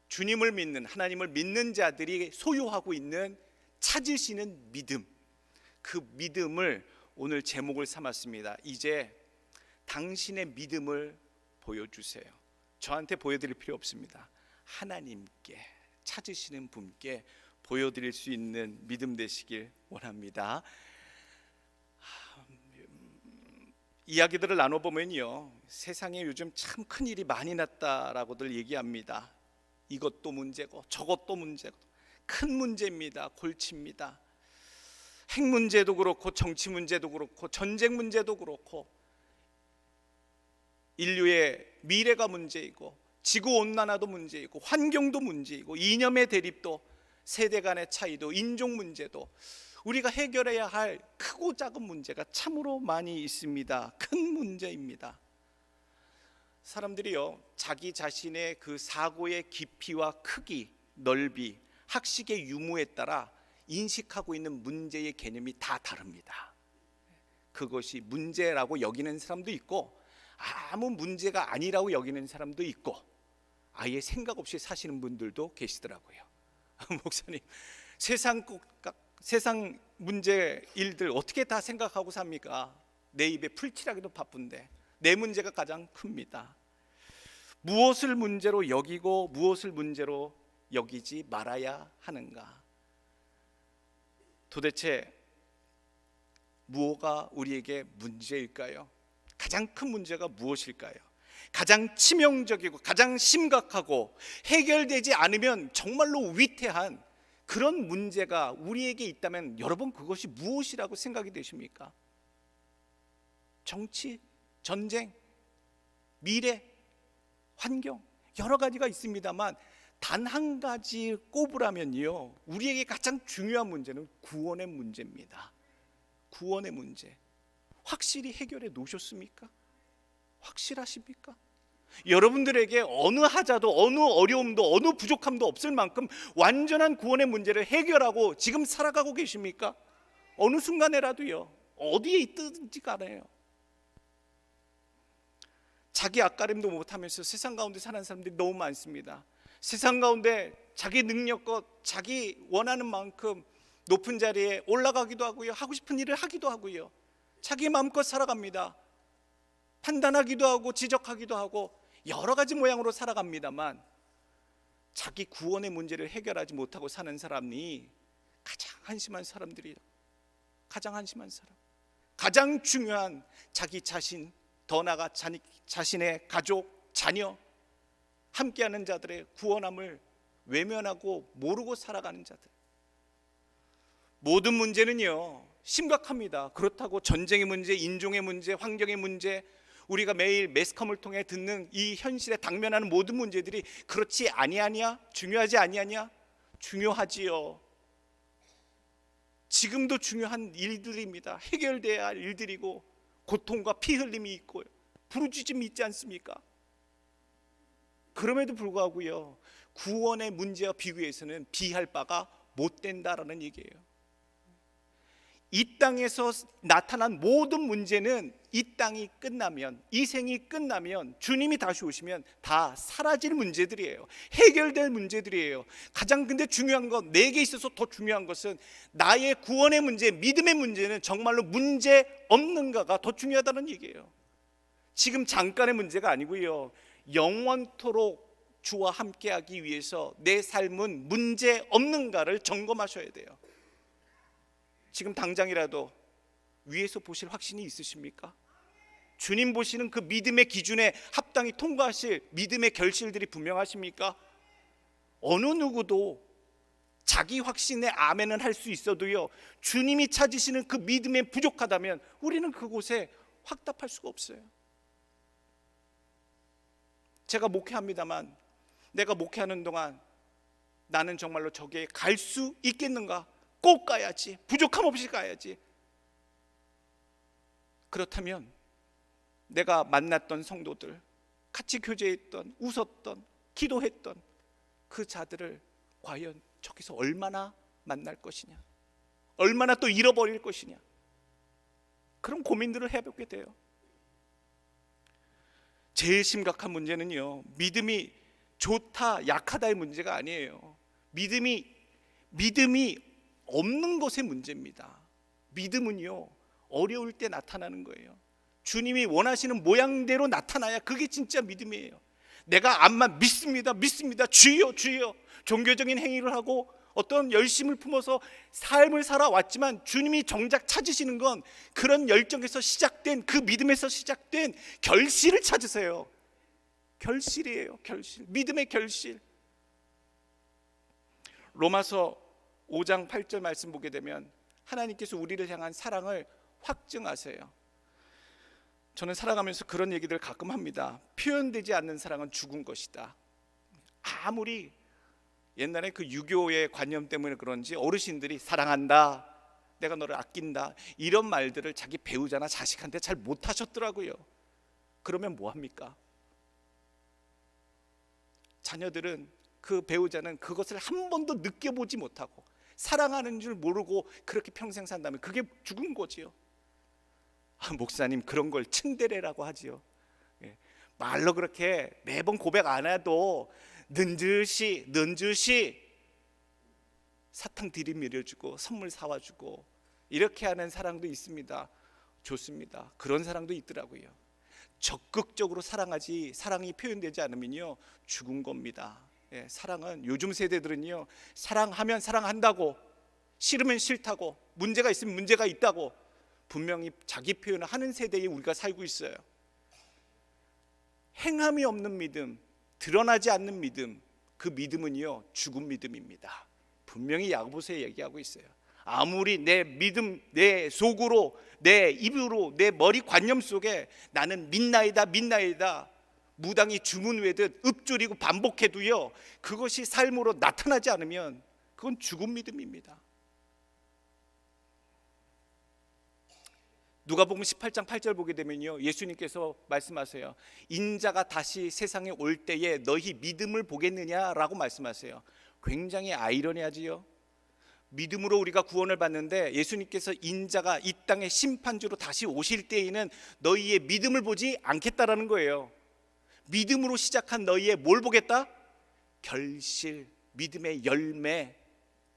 S3: 주님을 믿는, 하나님을 믿는 자들이 소유하고 있는 찾으시는 믿음, 그 믿음을 오늘 제목을 삼았습니다. 이제 당신의 믿음을 보여주세요. 저한테 보여드릴 필요 없습니다. 하나님께, 찾으시는 분께 보여드릴 수 있는 믿음 되시길 원합니다. 이야기들을 나눠보면요, 세상에 요즘 참 큰일이 많이 났다라고들 얘기합니다. 이것도 문제고 저것도 문제고 큰 문제입니다. 골치입니다. 핵 문제도 그렇고 정치 문제도 그렇고 전쟁 문제도 그렇고 인류의 미래가 문제이고 지구온난화도 문제이고 환경도 문제이고 이념의 대립도 세대 간의 차이도 인종 문제도 우리가 해결해야 할 크고 작은 문제가 참으로 많이 있습니다. 큰 문제입니다. 사람들이요, 자기 자신의 그 사고의 깊이와 크기, 넓이, 학식의 유무에 따라 인식하고 있는 문제의 개념이 다 다릅니다. 그것이 문제라고 여기는 사람도 있고 아무 문제가 아니라고 여기는 사람도 있고 아예 생각 없이 사시는 분들도 계시더라고요. 목사님, 세상 문제 일들 어떻게 다 생각하고 삽니까? 내 입에 풀칠하기도 바쁜데 내 문제가 가장 큽니다. 무엇을 문제로 여기고 무엇을 문제로 여기지 말아야 하는가? 도대체 무엇가 우리에게 문제일까요? 가장 큰 문제가 무엇일까요? 가장 치명적이고 가장 심각하고 해결되지 않으면 정말로 위태한 그런 문제가 우리에게 있다면 여러분, 그것이 무엇이라고 생각이 되십니까? 정치, 전쟁, 미래, 환경, 여러 가지가 있습니다만 단 한 가지 꼽으라면요, 우리에게 가장 중요한 문제는 구원의 문제입니다. 구원의 문제. 확실히 해결해 놓으셨습니까? 확실하십니까? 여러분들에게 어느 하자도 어느 어려움도 어느 부족함도 없을 만큼 완전한 구원의 문제를 해결하고 지금 살아가고 계십니까? 어느 순간에라도요, 어디에 있든지 간에요, 자기 앞가림도 못하면서 세상 가운데 사는 사람들이 너무 많습니다. 세상 가운데 자기 능력과 자기 원하는 만큼 높은 자리에 올라가기도 하고요, 하고 싶은 일을 하기도 하고요, 자기 마음껏 살아갑니다. 판단하기도 하고 지적하기도 하고 여러 가지 모양으로 살아갑니다만 자기 구원의 문제를 해결하지 못하고 사는 사람이 가장 한심한 사람들이에요. 가장 한심한 사람, 가장 중요한 자기 자신, 더 나아가 자신의 가족, 자녀, 함께하는 자들의 구원함을 외면하고 모르고 살아가는 자들. 모든 문제는요 심각합니다. 그렇다고 전쟁의 문제, 인종의 문제, 환경의 문제, 우리가 매일 매스컴을 통해 듣는 이 현실에 당면하는 모든 문제들이 그렇지 아니하냐? 중요하지 아니하냐? 중요하지요. 지금도 중요한 일들입니다. 해결돼야 할 일들이고 고통과 피 흘림이 있고 부르짖음이 있지 않습니까? 그럼에도 불구하고요, 구원의 문제와 비교해서는 비할 바가 못 된다라는 얘기예요. 이 땅에서 나타난 모든 문제는 이 땅이 끝나면, 이 생이 끝나면, 주님이 다시 오시면 다 사라질 문제들이에요. 해결될 문제들이에요. 가장 근데 중요한 건, 내게 있어서 더 중요한 것은 나의 구원의 문제, 믿음의 문제는 정말로 문제 없는가가 더 중요하다는 얘기예요. 지금 잠깐의 문제가 아니고요, 영원토록 주와 함께하기 위해서 내 삶은 문제 없는가를 점검하셔야 돼요. 지금 당장이라도 위에서 보실 확신이 있으십니까? 주님 보시는 그 믿음의 기준에 합당히 통과하실 믿음의 결실들이 분명하십니까? 어느 누구도 자기 확신에 아멘은 할 수 있어도요, 주님이 찾으시는 그 믿음에 부족하다면 우리는 그곳에 확답할 수가 없어요. 제가 목회합니다만 내가 목회하는 동안 나는 정말로 저기에 갈 수 있겠는가? 꼭 가야지. 부족함 없이 가야지. 그렇다면 내가 만났던 성도들, 같이 교제했던, 웃었던, 기도했던 그 자들을 과연 저기서 얼마나 만날 것이냐, 얼마나 또 잃어버릴 것이냐, 그런 고민들을 해보게 돼요. 제일 심각한 문제는요, 믿음이 좋다 약하다의 문제가 아니에요. 믿음이 없는 것의 문제입니다. 믿음은요, 어려울 때 나타나는 거예요. 주님이 원하시는 모양대로 나타나야 그게 진짜 믿음이에요. 내가 암만 믿습니다, 주여, 주여, 종교적인 행위를 하고 어떤 열심을 품어서 삶을 살아왔지만 주님이 정작 찾으시는 건 그런 열정에서 시작된, 그 믿음에서 시작된 결실을 찾으세요. 결실이에요. 결실, 믿음의 결실. 로마서 5장 8절 말씀 보게 되면 하나님께서 우리를 향한 사랑을 확증하세요. 저는 살아가면서 그런 얘기들 가끔 합니다. 표현되지 않는 사랑은 죽은 것이다. 아무리 옛날에 그 유교의 관념 때문에 그런지 어르신들이 사랑한다, 내가 너를 아낀다, 이런 말들을 자기 배우자나 자식한테 잘 못하셨더라고요. 그러면 뭐합니까? 자녀들은, 그 배우자는 그것을 한 번도 느껴보지 못하고 사랑하는 줄 모르고 그렇게 평생 산다면 그게 죽은 거지요. 목사님, 그런 걸 츤데레라고 하지요. 말로 그렇게 매번 고백 안 해도 는지시 사탕 들이밀어주고 선물 사와주고 이렇게 하는 사랑도 있습니다. 좋습니다. 그런 사랑도 있더라고요. 적극적으로 사랑이 표현되지 않으면요, 죽은 겁니다. 사랑은, 요즘 세대들은요, 사랑하면 사랑한다고, 싫으면 싫다고, 문제가 있으면 문제가 있다고 분명히 자기 표현을 하는 세대에 우리가 살고 있어요. 행함이 없는 믿음, 드러나지 않는 믿음, 그 믿음은요, 죽은 믿음입니다. 분명히 야고보서에 얘기하고 있어요. 아무리 내 믿음, 내 속으로, 내 입으로, 내 머리 관념 속에 나는 믿나이다 무당이 주문 외듯 읊조리고 반복해도요, 그것이 삶으로 나타나지 않으면 그건 죽은 믿음입니다. 누가복음 18장 8절 보게 되면요, 예수님께서 말씀하세요. 인자가 다시 세상에 올 때에 너희 믿음을 보겠느냐라고 말씀하세요. 굉장히 아이러니하지요. 믿음으로 우리가 구원을 받는데 예수님께서 인자가 이 땅의 심판주로 다시 오실 때에는 너희의 믿음을 보지 않겠다라는 거예요. 믿음으로 시작한 너희의 뭘 보겠다? 결실, 믿음의 열매,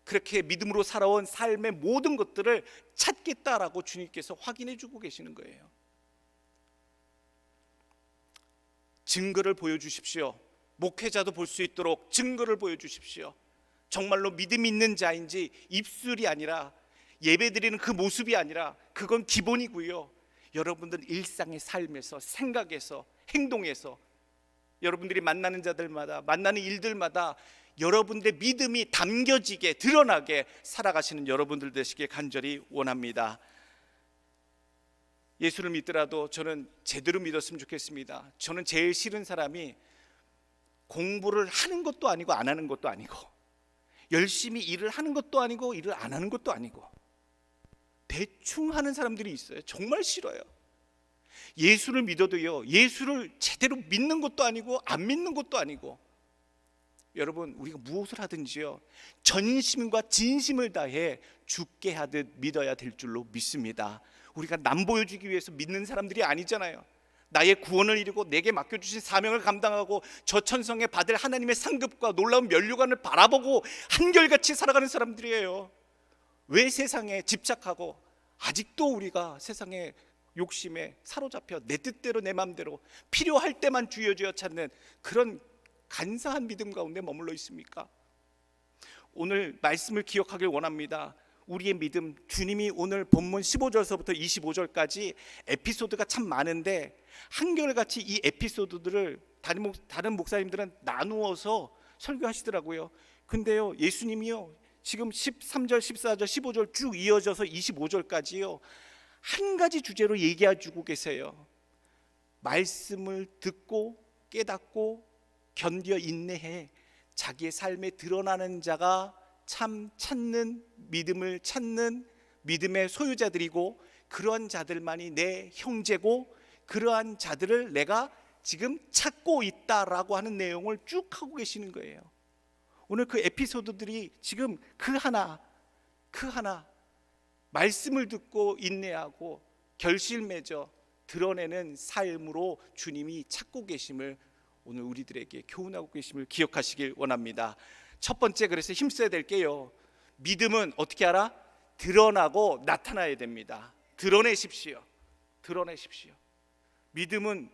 S3: 그렇게 믿음으로 살아온 삶의 모든 것들을 찾겠다라고 주님께서 확인해 주고 계시는 거예요. 증거를 보여주십시오. 목회자도 볼 수 있도록 증거를 보여주십시오. 정말로 믿음 있는 자인지, 입술이 아니라, 예배드리는 그 모습이 아니라, 그건 기본이고요. 여러분들 일상의 삶에서, 생각에서, 행동에서, 여러분들이 만나는 자들마다, 만나는 일들마다 여러분들의 믿음이 담겨지게, 드러나게 살아가시는 여러분들 되시길 간절히 원합니다. 예수를 믿더라도 저는 제대로 믿었으면 좋겠습니다. 저는 제일 싫은 사람이 공부를 하는 것도 아니고 안 하는 것도 아니고, 열심히 일을 하는 것도 아니고 일을 안 하는 것도 아니고, 대충 하는 사람들이 있어요. 정말 싫어요. 예수를 믿어도요, 예수를 제대로 믿는 것도 아니고 안 믿는 것도 아니고. 여러분, 우리가 무엇을 하든지요, 전심과 진심을 다해 죽게 하듯 믿어야 될 줄로 믿습니다. 우리가 남 보여주기 위해서 믿는 사람들이 아니잖아요. 나의 구원을 이루고 내게 맡겨주신 사명을 감당하고 저 천성에 받을 하나님의 상급과 놀라운 면류관을 바라보고 한결같이 살아가는 사람들이에요. 왜 세상에 집착하고 아직도 우리가 세상의 욕심에 사로잡혀 내 뜻대로 내 마음대로 필요할 때만 주여 주여 찾는 그런 간사한 믿음 가운데 머물러 있습니까? 오늘 말씀을 기억하길 원합니다. 우리의 믿음, 주님이 오늘 본문 15절서부터 25절까지 에피소드가 참 많은데 한결같이 이 에피소드들을 다른 목사님들은 나누어서 설교하시더라고요. 근데요, 예수님이요, 지금 13절, 14절, 15절 쭉 이어져서 25절까지요, 한 가지 주제로 얘기해 주고 계세요. 말씀을 듣고 깨닫고 견뎌 인내해 자기의 삶에 드러나는 자가 참 찾는 믿음을 찾는 믿음의 소유자들이고, 그러한 자들만이 내 형제고, 그러한 자들을 내가 지금 찾고 있다라고 하는 내용을 쭉 하고 계시는 거예요. 오늘 그 에피소드들이 지금 그 하나 말씀을 듣고 인내하고 결실 맺어 드러내는 삶으로 주님이 찾고 계심을 오늘 우리들에게 교훈하고 계심을 기억하시길 원합니다. 첫 번째, 그래서 힘써야 될 게요, 믿음은 어떻게 알아? 드러나고 나타나야 됩니다. 드러내십시오. 믿음은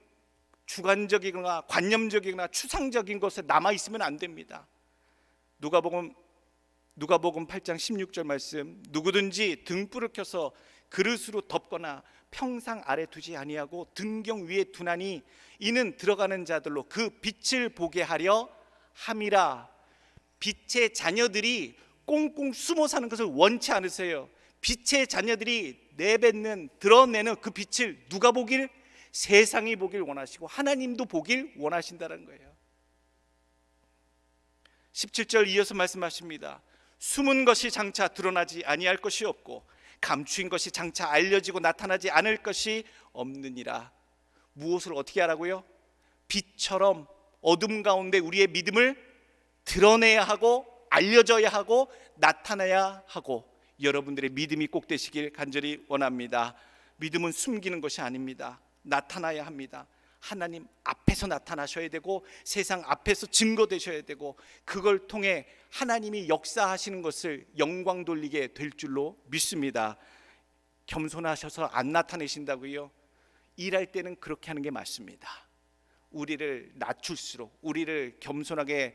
S3: 주관적이거나 관념적이거나 추상적인 것에 남아 있으면 안 됩니다. 누가복음 8장 16절 말씀, 누구든지 등불을 켜서 그릇으로 덮거나 평상 아래 두지 아니하고 등경 위에 두나니 이는 들어가는 자들로 그 빛을 보게 하려 함이라. 빛의 자녀들이 꽁꽁 숨어 사는 것을 원치 않으세요. 빛의 자녀들이 내뱉는 드러내는 그 빛을 누가 보길? 세상이 보길 원하시고 하나님도 보길 원하신다는 거예요. 17절 이어서 말씀하십니다. 숨은 것이 장차 드러나지 아니할 것이 없고 감추인 것이 장차 알려지고 나타나지 않을 것이 없느니라. 무엇을 어떻게 하라고요? 빛처럼 어둠 가운데 우리의 믿음을 드러내야 하고 알려져야 하고 나타나야 하고, 여러분들의 믿음이 꼭 되시길 간절히 원합니다. 믿음은 숨기는 것이 아닙니다. 나타나야 합니다. 하나님 앞에서 나타나셔야 되고 세상 앞에서 증거되셔야 되고, 그걸 통해 하나님이 역사하시는 것을 영광 돌리게 될 줄로 믿습니다. 겸손하셔서 안 나타내신다고요? 일할 때는 그렇게 하는 게 맞습니다. 우리를 낮출수록, 우리를 겸손하게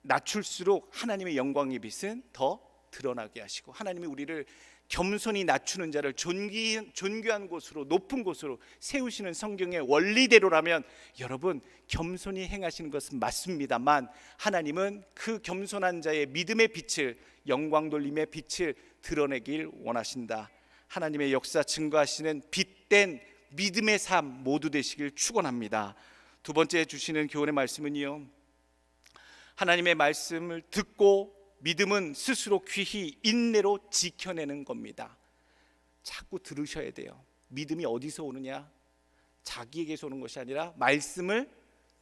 S3: 낮출수록 하나님의 영광의 빛은 더 드러나게 하시고, 하나님이 우리를 겸손히 낮추는 자를 존귀한 곳으로, 높은 곳으로 세우시는 성경의 원리대로라면 여러분, 겸손히 행하시는 것은 맞습니다만 하나님은 그 겸손한 자의 믿음의 빛을, 영광 돌림의 빛을 드러내길 원하신다. 하나님의 역사 증거하시는 빛된 믿음의 삶 모두 되시길 축원합니다. 두 번째 주시는 교훈의 말씀은요, 하나님의 말씀을 듣고 믿음은 스스로 귀히 인내로 지켜내는 겁니다. 자꾸 들으셔야 돼요. 믿음이 어디서 오느냐? 자기에게서 오는 것이 아니라 말씀을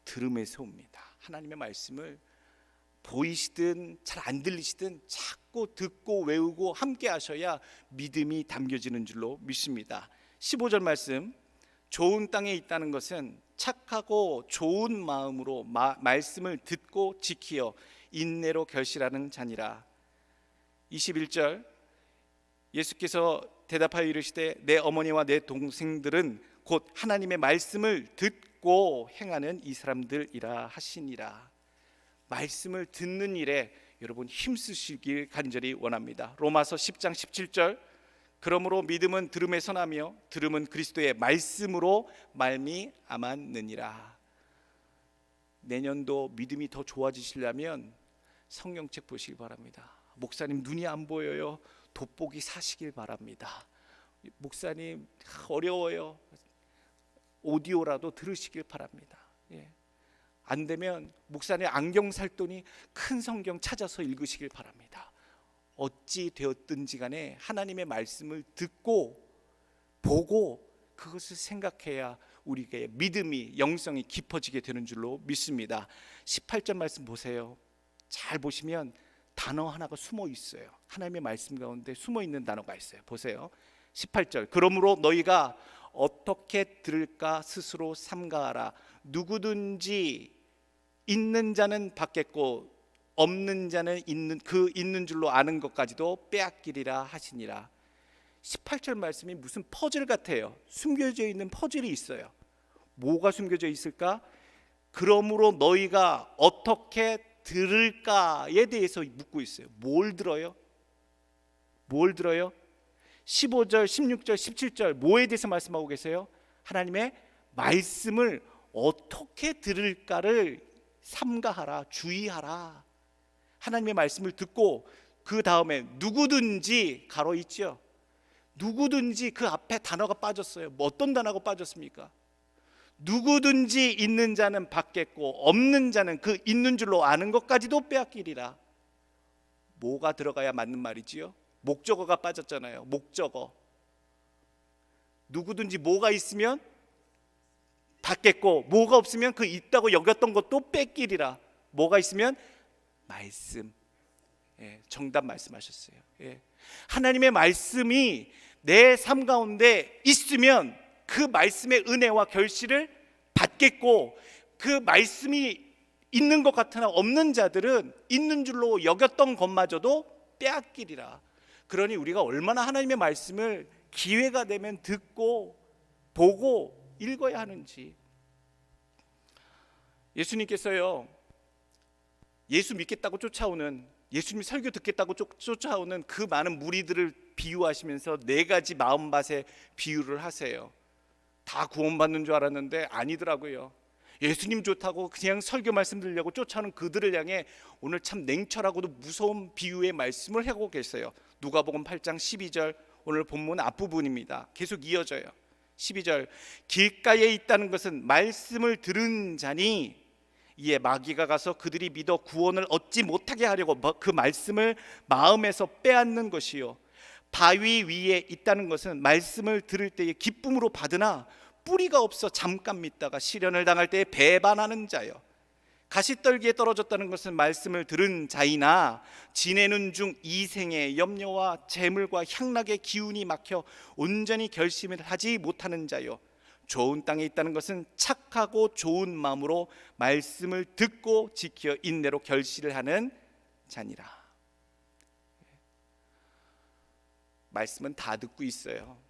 S3: 들음에서 옵니다. 하나님의 말씀을 보이시든 잘 안 들리시든 자꾸 듣고 외우고 함께 하셔야 믿음이 담겨지는 줄로 믿습니다. 15절 말씀, 좋은 땅에 있다는 것은 착하고 좋은 마음으로 말씀을 듣고 지키어 인내로 결실하는 자니라. 21절, 예수께서 대답하여 이르시되 내 어머니와 내 동생들은 곧 하나님의 말씀을 듣고 행하는 이 사람들이라 하시니라. 말씀을 듣는 일에 여러분 힘쓰시길 간절히 원합니다. 로마서 10장 17절, 그러므로 믿음은 들음에서 나며 들음은 그리스도의 말씀으로 말미암았느니라. 내년도 믿음이 더 좋아지시려면 성경책 보시기 바랍니다. 목사님 눈이 안 보여요. 돋보기 사시길 바랍니다. 목사님 어려워요. 오디오라도 들으시길 바랍니다. 안 되면 목사님 안경 살 돈이 큰 성경 찾아서 읽으시길 바랍니다. 어찌 되었든지 간에 하나님의 말씀을 듣고 보고 그것을 생각해야 우리의 믿음이, 영성이 깊어지게 되는 줄로 믿습니다. 18절 말씀 보세요. 잘 보시면 단어 하나가 숨어 있어요. 하나님의 말씀 가운데 숨어 있는 단어가 있어요. 보세요. 18절, 그러므로 너희가 어떻게 들을까 스스로 삼가하라. 누구든지 있는 자는 받겠고 없는 자는 있는 줄로 아는 것까지도 빼앗기리라 하시니라. 18절 말씀이 무슨 퍼즐 같아요. 숨겨져 있는 퍼즐이 있어요. 뭐가 숨겨져 있을까? 그러므로 너희가 어떻게 들을까에 대해서 묻고 있어요. 뭘 들어요? 뭘 들어요? 15절, 16절, 17절 뭐에 대해서 말씀하고 계세요? 하나님의 말씀을 어떻게 들을까를 삼가하라, 주의하라. 하나님의 말씀을 듣고 그 다음에 누구든지 가로 있죠. 누구든지 그 앞에 단어가 빠졌어요. 뭐 어떤 단어가 빠졌습니까? 누구든지 있는 자는 받겠고 없는 자는 그 있는 줄로 아는 것까지도 빼앗기리라. 뭐가 들어가야 맞는 말이지요? 목적어가 빠졌잖아요. 목적어. 누구든지 뭐가 있으면 받겠고 뭐가 없으면 그 있다고 여겼던 것도 뺏기리라. 뭐가 있으면 말씀. 정답 말씀하셨어요. 하나님의 말씀이 내 삶 가운데 있으면 그 말씀의 은혜와 결실을 받겠고, 그 말씀이 있는 것 같으나 없는 자들은 있는 줄로 여겼던 것마저도 빼앗기리라. 그러니 우리가 얼마나 하나님의 말씀을 기회가 되면 듣고 보고 읽어야 하는지. 예수님께서요, 예수 믿겠다고 쫓아오는, 예수님 설교 듣겠다고 쫓아오는 그 많은 무리들을 비유하시면서 네 가지 마음밭에 비유를 하세요. 다 구원받는 줄 알았는데 아니더라고요. 예수님 좋다고 그냥 설교 말씀 들으려고 쫓아오는 그들을 향해 오늘 참 냉철하고도 무서운 비유의 말씀을 하고 계세요. 누가복음 8장 12절, 오늘 본문 앞부분입니다. 계속 이어져요. 12절, 길가에 있다는 것은 말씀을 들은 자니 이에 마귀가 가서 그들이 믿어 구원을 얻지 못하게 하려고 그 말씀을 마음에서 빼앗는 것이요, 바위 위에 있다는 것은 말씀을 들을 때에 기쁨으로 받으나 뿌리가 없어 잠깐 믿다가 시련을 당할 때에 배반하는 자요, 가시떨기에 떨어졌다는 것은 말씀을 들은 자이나 지내는 중 이생의 염려와 재물과 향락의 기운이 막혀 온전히 결심을 하지 못하는 자요, 좋은 땅에 있다는 것은 착하고 좋은 마음으로 말씀을 듣고 지켜 인내로 결실을 하는 자니라. 말씀은 다 듣고 있어요.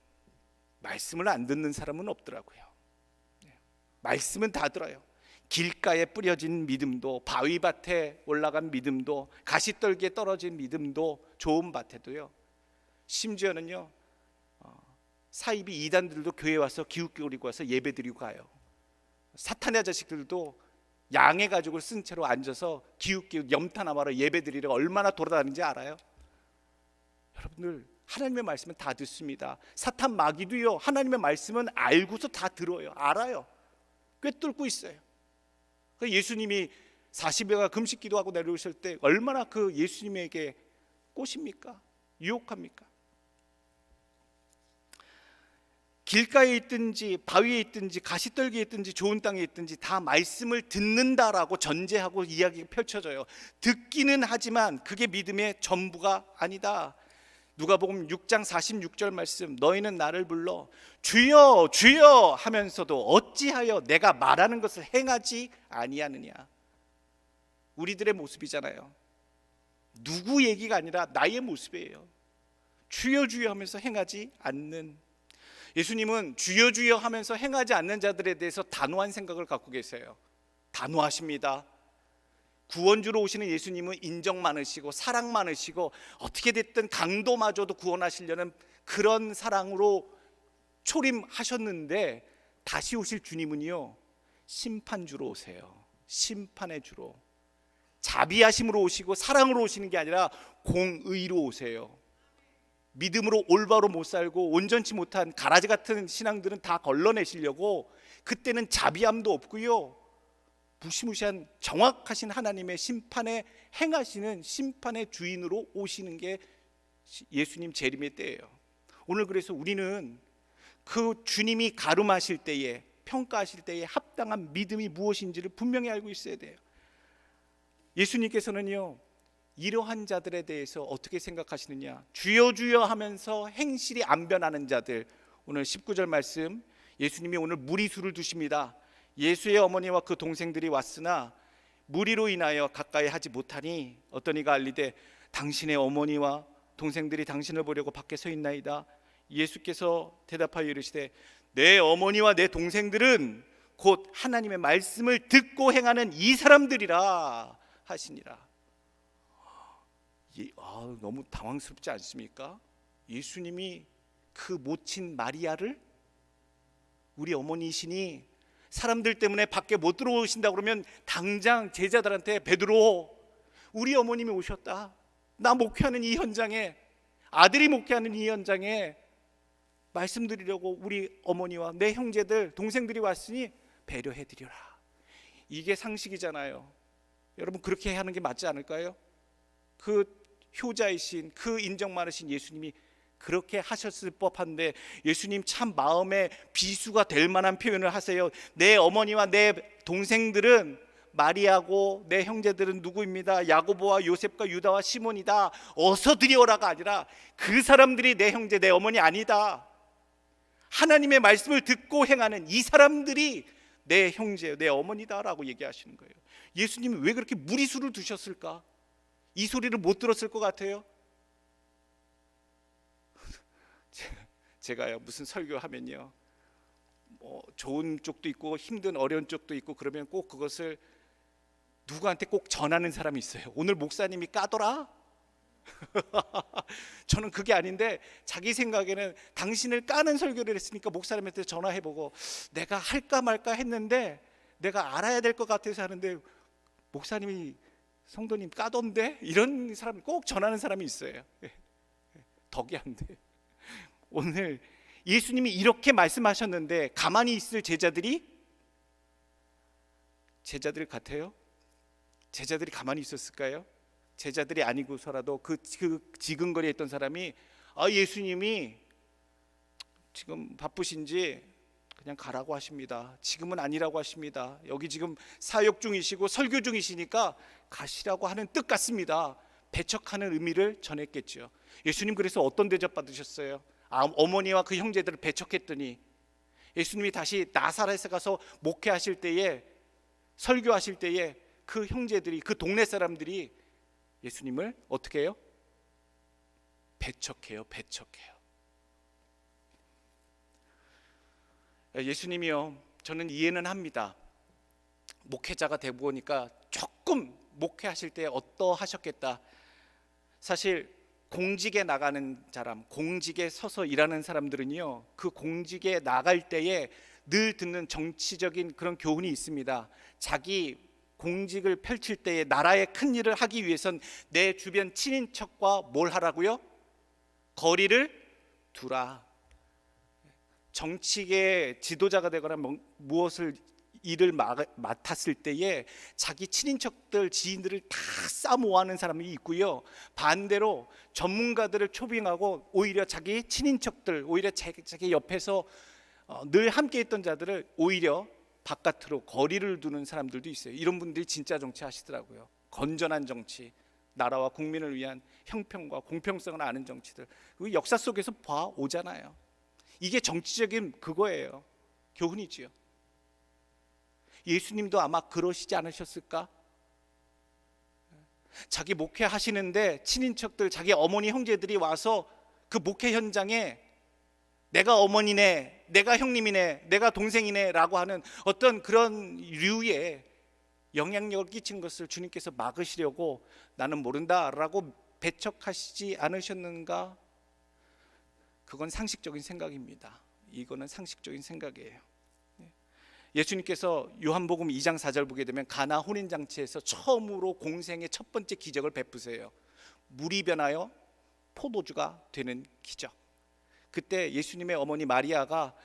S3: 말씀을 안 듣는 사람은 없더라고요. 말씀은 다 들어요. 길가에 뿌려진 믿음도, 바위밭에 올라간 믿음도, 가시떨기에 떨어진 믿음도, 좋은 밭에도요. 심지어는요, 사이비 이단들도 교회에 와서 기웃거리고 와서 예배드리고 가요. 사탄의 자식들도 양의 가죽을 쓴 채로 앉아서 기웃기웃 염탄하마로 예배드리러 얼마나 돌아다니는지 알아요? 여러분들, 하나님의 말씀은 다 듣습니다. 사탄 마귀도요, 하나님의 말씀은 알고서 다 들어요. 알아요. 꿰뚫고 있어요. 예수님이 40여가 금식 기도하고 내려오실 때 얼마나 그 예수님에게 꼬십니까? 유혹합니까? 길가에 있든지 바위에 있든지 가시떨기에 있든지 좋은 땅에 있든지 다 말씀을 듣는다라고 전제하고 이야기가 펼쳐져요. 듣기는 하지만 그게 믿음의 전부가 아니다. 누가복음 6장 46절 말씀, 너희는 나를 불러 주여 주여 하면서도 어찌하여 내가 말하는 것을 행하지 아니하느냐. 우리들의 모습이잖아요. 누구 얘기가 아니라 나의 모습이에요. 주여 주여 하면서 행하지 않는. 예수님은 주여 주여 하면서 행하지 않는 자들에 대해서 단호한 생각을 갖고 계세요. 단호하십니다. 구원주로 오시는 예수님은 인정 많으시고 사랑 많으시고 어떻게 됐든 강도마저도 구원하시려는 그런 사랑으로 초림하셨는데, 다시 오실 주님은요, 심판주로 오세요. 심판의 주로. 자비하심으로 오시고 사랑으로 오시는 게 아니라 공의로 오세요. 믿음으로 올바로 못 살고 온전치 못한 가라지 같은 신앙들은 다 걸러내시려고, 그때는 자비함도 없고요, 무시무시한 정확하신 하나님의 심판에 행하시는 심판의 주인으로 오시는 게 예수님 재림의 때예요. 오늘 그래서 우리는 그 주님이 가름하실 때에, 평가하실 때에 합당한 믿음이 무엇인지를 분명히 알고 있어야 돼요. 예수님께서는요, 이러한 자들에 대해서 어떻게 생각하시느냐, 주여 주여 하면서 행실이 안 변하는 자들. 오늘 19절 말씀, 예수님이 오늘 무리수를 두십니다. 예수의 어머니와 그 동생들이 왔으나 무리로 인하여 가까이 하지 못하니 어떤 이가 알리되 당신의 어머니와 동생들이 당신을 보려고 밖에 서 있나이다. 예수께서 대답하여 이르시되 내 어머니와 내 동생들은 곧 하나님의 말씀을 듣고 행하는 이 사람들이라 하시니라. 너무 당황스럽지 않습니까? 예수님이 그 모친 마리아를, 우리 어머니이시니 사람들 때문에 밖에 못 들어오신다 그러면 당장 제자들한테, 베드로, 우리 어머님이 오셨다, 나 목회하는 이 현장에, 아들이 목회하는 이 현장에 말씀드리려고 우리 어머니와 내 형제들 동생들이 왔으니 배려해 드려라. 이게 상식이잖아요. 여러분, 그렇게 하는 게 맞지 않을까요? 그 효자이신, 그 인정 많으신 예수님이 그렇게 하셨을 법한데, 예수님 참 마음에 비수가 될 만한 표현을 하세요. 내 어머니와 내 동생들은 마리아고 내 형제들은 누구입니다? 야고보와 요셉과 유다와 시몬이다. 어서 드리오라가 아니라 그 사람들이 내 형제 내 어머니 아니다. 하나님의 말씀을 듣고 행하는 이 사람들이 내 형제 내 어머니다라고 얘기하시는 거예요. 예수님이 왜 그렇게 무리수를 두셨을까? 이 소리를 못 들었을 것 같아요. 제가요, 무슨 설교하면요, 좋은 쪽도 있고 힘든 어려운 쪽도 있고 그러면 꼭 그것을 누구한테 꼭 전하는 사람이 있어요. 오늘 목사님이 까더라? 저는 그게 아닌데, 자기 생각에는 당신을 까는 설교를 했으니까 목사님한테 전화해보고 내가 할까 말까 했는데 내가 알아야 될 것 같아서 하는데 목사님이 성도님 까던데? 이런 사람 꼭 전하는 사람이 있어요. 덕이 안 돼. 오늘 예수님이 이렇게 말씀하셨는데 가만히 있을 제자들 같아요? 제자들이 가만히 있었을까요? 제자들이 아니고서라도 그 지근거리에 있던 사람이 예수님이 지금 바쁘신지 그냥 가라고 하십니다. 지금은 아니라고 하십니다. 여기 지금 사역 중이시고 설교 중이시니까 가시라고 하는 뜻 같습니다. 배척하는 의미를 전했겠죠. 예수님 그래서 어떤 대접 받으셨어요? 어머니와 그 형제들을 배척했더니 예수님이 다시 나사렛에 가서 목회하실 때에, 설교하실 때에 그 형제들이, 그 동네 사람들이 예수님을 어떻게 해요? 배척해요. 예수님이요, 저는 이해는 합니다. 목회자가 되고 보니까 조금 목회하실 때 어떠하셨겠다. 사실 공직에 나가는 사람, 공직에 서서 일하는 사람들은요, 그 공직에 나갈 때에 늘 듣는 정치적인 그런 교훈이 있습니다. 자기 공직을 펼칠 때에 나라의 큰 일을 하기 위해선 내 주변 친인척과 뭘 하라고요? 거리를 두라. 정치계 지도자가 되거나 무엇을 일을 맡았을 때에 자기 친인척들, 지인들을 다 싸모아는 사람이 있고요, 반대로 전문가들을 초빙하고 오히려 자기 친인척들, 오히려 자기 옆에서 늘 함께 있던 자들을 오히려 바깥으로 거리를 두는 사람들도 있어요. 이런 분들이 진짜 정치 하시더라고요. 건전한 정치, 나라와 국민을 위한 형평과 공평성을 아는 정치들, 그 역사 속에서 봐오잖아요. 이게 정치적인 그거예요. 교훈이지요. 예수님도 아마 그러시지 않으셨을까? 자기 목회하시는데 친인척들, 자기 어머니 형제들이 와서 그 목회 현장에 내가 어머니네, 내가 형님이네, 내가 동생이네 라고 하는 어떤 그런 류의 영향력을 끼친 것을 주님께서 막으시려고 나는 모른다 라고 배척하시지 않으셨는가? 그건 상식적인 생각입니다. 이거는 상식적인 생각이에요. 예수님께서 요한복음 2장 4절 보게 되면 가나 혼인잔치에서 처음으로 공생의 첫 번째 기적을 베푸세요. 물이 변하여 포도주가 되는 기적. 그때 예수님의 어머니 마리아가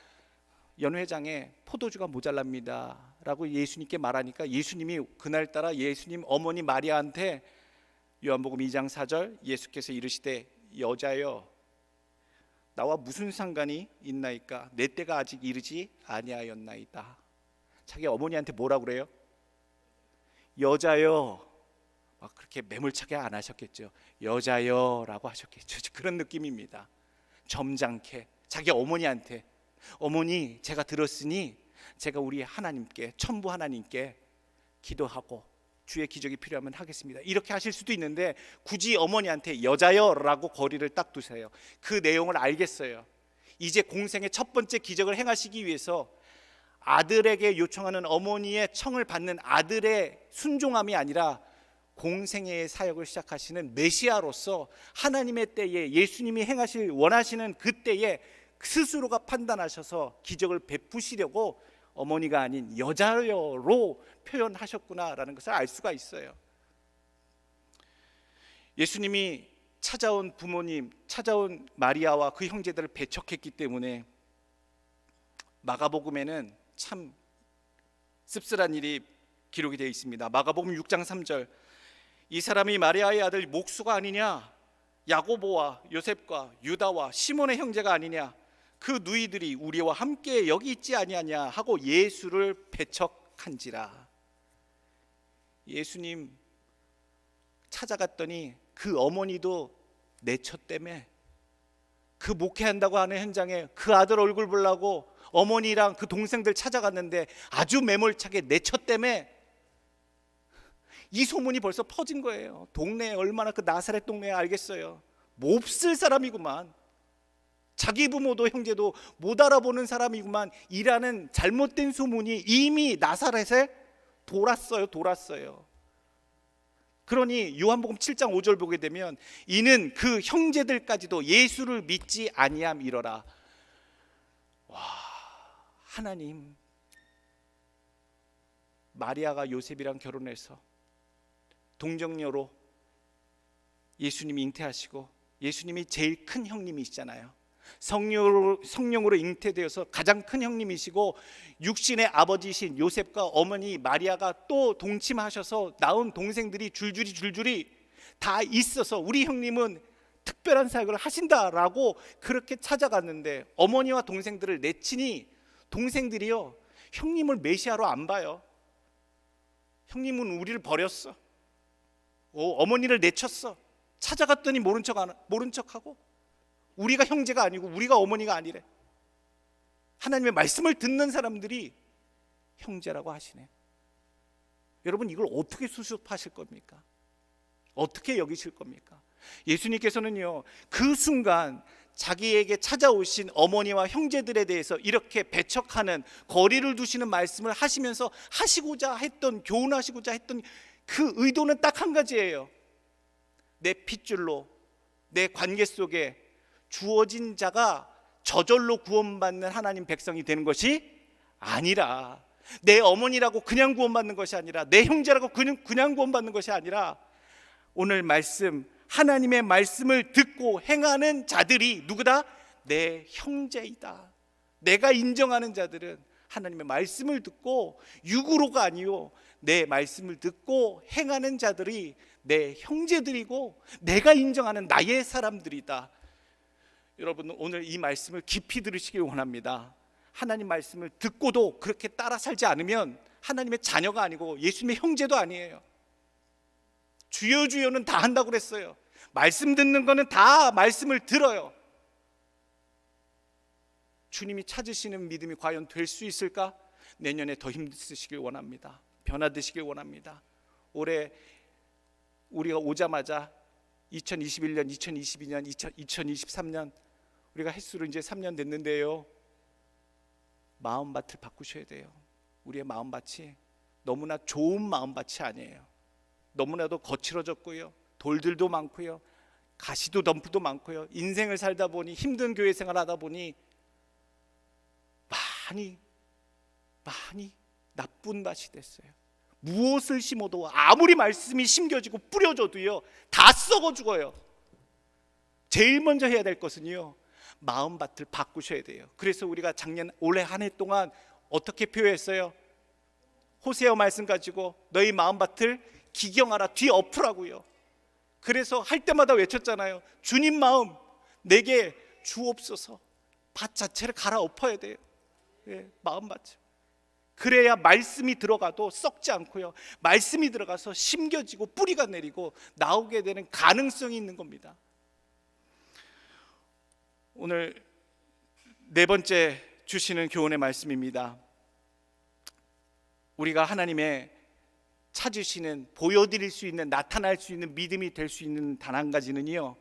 S3: 연회장에 포도주가 모자랍니다 라고 예수님께 말하니까 예수님이 그날따라 예수님 어머니 마리아한테 요한복음 2장 4절 예수께서 이르시되 여자여 나와 무슨 상관이 있나이까? 내 때가 아직 이르지 아니하였나이다. 자기 어머니한테 뭐라고 그래요? 여자여. 막 그렇게 매몰차게 안 하셨겠죠. 여자여라고 하셨겠죠. 그런 느낌입니다. 점잖게 자기 어머니한테, 어머니 제가 들었으니 제가 우리 하나님께, 천부 하나님께 기도하고 주의 기적이 필요하면 하겠습니다. 이렇게 하실 수도 있는데 굳이 어머니한테 여자여라고 거리를 딱 두세요. 그 내용을 알겠어요. 이제 공생의 첫 번째 기적을 행하시기 위해서 아들에게 요청하는 어머니의 청을 받는 아들의 순종함이 아니라 공생애의 사역을 시작하시는 메시아로서 하나님의 때에 예수님이 행하실 원하시는 그 때에 스스로가 판단하셔서 기적을 베푸시려고 어머니가 아닌 여자로 표현하셨구나라는 것을 알 수가 있어요. 예수님이 찾아온 부모님, 찾아온 마리아와 그 형제들을 배척했기 때문에 마가복음에는 참 씁쓸한 일이 기록이 되어 있습니다. 마가복음 6장 3절, 이 사람이 마리아의 아들 목수가 아니냐, 야고보와 요셉과 유다와 시몬의 형제가 아니냐, 그 누이들이 우리와 함께 여기 있지 아니하냐 하고 예수를 배척한지라. 예수님 찾아갔더니 그 어머니도 내처 때문에, 그 목회한다고 하는 현장에 그 아들 얼굴 보려고 어머니랑 그 동생들 찾아갔는데 아주 매몰차게 내처 때문에 이 소문이 벌써 퍼진 거예요. 동네에 얼마나, 그 나사렛 동네에 알겠어요. 몹쓸 사람이구만, 자기 부모도 형제도 못 알아보는 사람이구만, 이라는 잘못된 소문이 이미 나사렛에 돌았어요. 그러니 요한복음 7장 5절 보게 되면 이는 그 형제들까지도 예수를 믿지 아니함이러라. 와, 하나님, 마리아가 요셉이랑 결혼해서 동정녀로 예수님이 잉태하시고, 예수님이 제일 큰 형님이시잖아요. 성령으로 잉태되어서 가장 큰 형님이시고, 육신의 아버지이신 요셉과 어머니 마리아가 또 동침하셔서 낳은 동생들이 줄줄이 다 있어서 우리 형님은 특별한 사역을 하신다라고 그렇게 찾아갔는데, 어머니와 동생들을 내치니 동생들이요, 형님을 메시아로 안 봐요. 형님은 우리를 버렸어. 어머니를 내쳤어. 찾아갔더니 모른 척하고, 우리가 형제가 아니고 우리가 어머니가 아니래. 하나님의 말씀을 듣는 사람들이 형제라고 하시네. 여러분, 이걸 어떻게 수습하실 겁니까? 어떻게 여기실 겁니까? 예수님께서는요, 그 순간 자기에게 찾아오신 어머니와 형제들에 대해서 이렇게 배척하는, 거리를 두시는 말씀을 하시면서 교훈하시고자 했던 그 의도는 딱 한 가지예요. 내 핏줄로, 내 관계 속에 주어진 자가 저절로 구원받는 하나님 백성이 되는 것이 아니라, 내 어머니라고 그냥 구원받는 것이 아니라, 내 형제라고 그냥 구원받는 것이 아니라, 오늘 말씀, 하나님의 말씀을 듣고 행하는 자들이 누구다? 내 형제이다. 내가 인정하는 자들은 하나님의 말씀을 듣고, 육으로가 아니요, 내 말씀을 듣고 행하는 자들이 내 형제들이고 내가 인정하는 나의 사람들이다. 여러분, 오늘 이 말씀을 깊이 들으시길 원합니다. 하나님 말씀을 듣고도 그렇게 따라 살지 않으면 하나님의 자녀가 아니고 예수님의 형제도 아니에요. 주여 주여는 다 한다고 그랬어요. 말씀 듣는 거는 다 말씀을 들어요. 주님이 찾으시는 믿음이 과연 될 수 있을까? 내년에 더 힘쓰시길 원합니다. 변화되시길 원합니다. 올해 우리가 오자마자 2021년, 2022년, 2023년 우리가 횟수로 이제 3년 됐는데요, 마음밭을 바꾸셔야 돼요. 우리의 마음밭이 너무나 좋은 마음밭이 아니에요. 너무나도 거칠어졌고요, 돌들도 많고요, 가시도 덤프도 많고요, 인생을 살다 보니, 힘든 교회 생활하다 보니 많이 나쁜 밭이 됐어요. 무엇을 심어도 아무리 말씀이 심겨지고 뿌려줘도요, 다 썩어 죽어요. 제일 먼저 해야 될 것은요, 마음밭을 바꾸셔야 돼요. 그래서 우리가 올해 한 해 동안 어떻게 표현했어요? 호세아 말씀 가지고 너희 마음밭을 기경하라, 뒤엎으라고요. 그래서 할 때마다 외쳤잖아요. 주님 마음 내게 주옵소서. 밭 자체를 갈아엎어야 돼요. 마음밭. 그래야 말씀이 들어가도 썩지 않고요, 말씀이 들어가서 심겨지고 뿌리가 내리고 나오게 되는 가능성이 있는 겁니다. 오늘 네 번째 주시는 교훈의 말씀입니다. 우리가 하나님의 찾으시는, 보여드릴 수 있는, 나타날 수 있는 믿음이 될 수 있는 단 한 가지는요,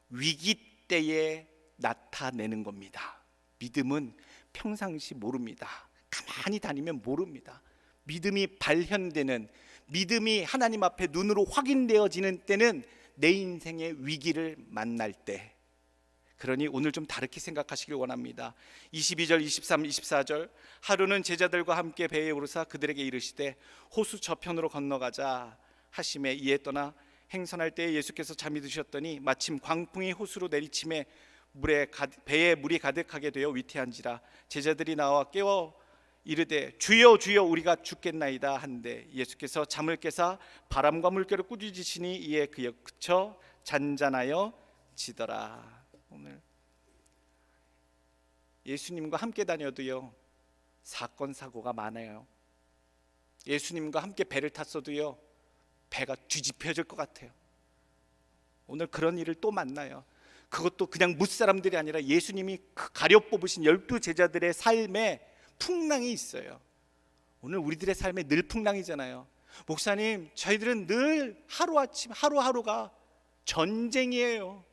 S3: 위기 때에 나타내는 겁니다. 믿음은 평상시 모릅니다. 많이 다니면 모릅니다. 믿음이 발현되는, 믿음이 하나님 앞에 눈으로 확인되어지는 때는 내 인생의 위기를 만날 때. 그러니 오늘 좀 다르게 생각하시길 원합니다. 22절, 23, 24절 하루는 제자들과 함께 배에 오르사 그들에게 이르시되 호수 저편으로 건너가자 하심에 이에 떠나 행선할 때에 예수께서 잠이 드셨더니 마침 광풍이 호수로 내리침에 배에 물이 가득하게 되어 위태한지라 제자들이 나와 깨워 이르되 주여 주여 우리가 죽겠나이다 한데 예수께서 잠을 깨사 바람과 물결을 꾸짖으시니 이에 그쳐 잔잔하여 지더라. 오늘 예수님과 함께 다녀도요 사건 사고가 많아요. 예수님과 함께 배를 탔어도요 배가 뒤집혀질 것 같아요. 오늘 그런 일을 또 만나요. 그것도 그냥 무사람들이 아니라 예수님이 가려 뽑으신 12 제자들의 삶에 풍랑이 있어요. 오늘 우리들의 삶에 늘 풍랑이잖아요. 목사님, 저희들은 늘 하루아침 하루하루가 전쟁이에요.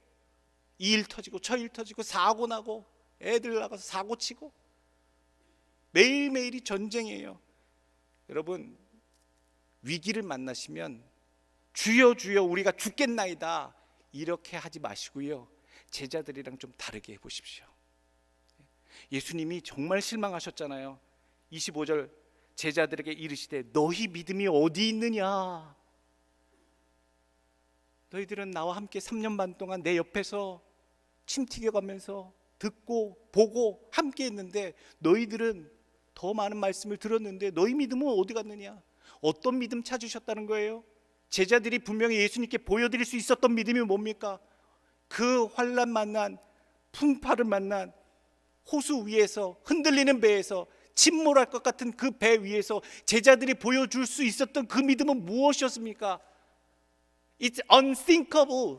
S3: 이 일 터지고 저 일 터지고 사고 나고 애들 나가서 사고 치고 매일매일이 전쟁이에요. 여러분, 위기를 만나시면 주여 주여 우리가 죽겠나이다 이렇게 하지 마시고요 제자들이랑 좀 다르게 해보십시오. 예수님이 정말 실망하셨잖아요. 25절 제자들에게 이르시되 너희 믿음이 어디 있느냐. 너희들은 나와 함께 3년 반 동안 내 옆에서 침 튀겨가면서 듣고 보고 함께 했는데 너희들은 더 많은 말씀을 들었는데 너희 믿음은 어디 갔느냐. 어떤 믿음 찾으셨다는 거예요? 제자들이 분명히 예수님께 보여드릴 수 있었던 믿음이 뭡니까? 그 환난 만난 풍파를 만난 호수 위에서 흔들리는 배에서 침몰할 것 같은 그 배 위에서 제자들이 보여줄 수 있었던 그 믿음은 무엇이었습니까? It's unthinkable.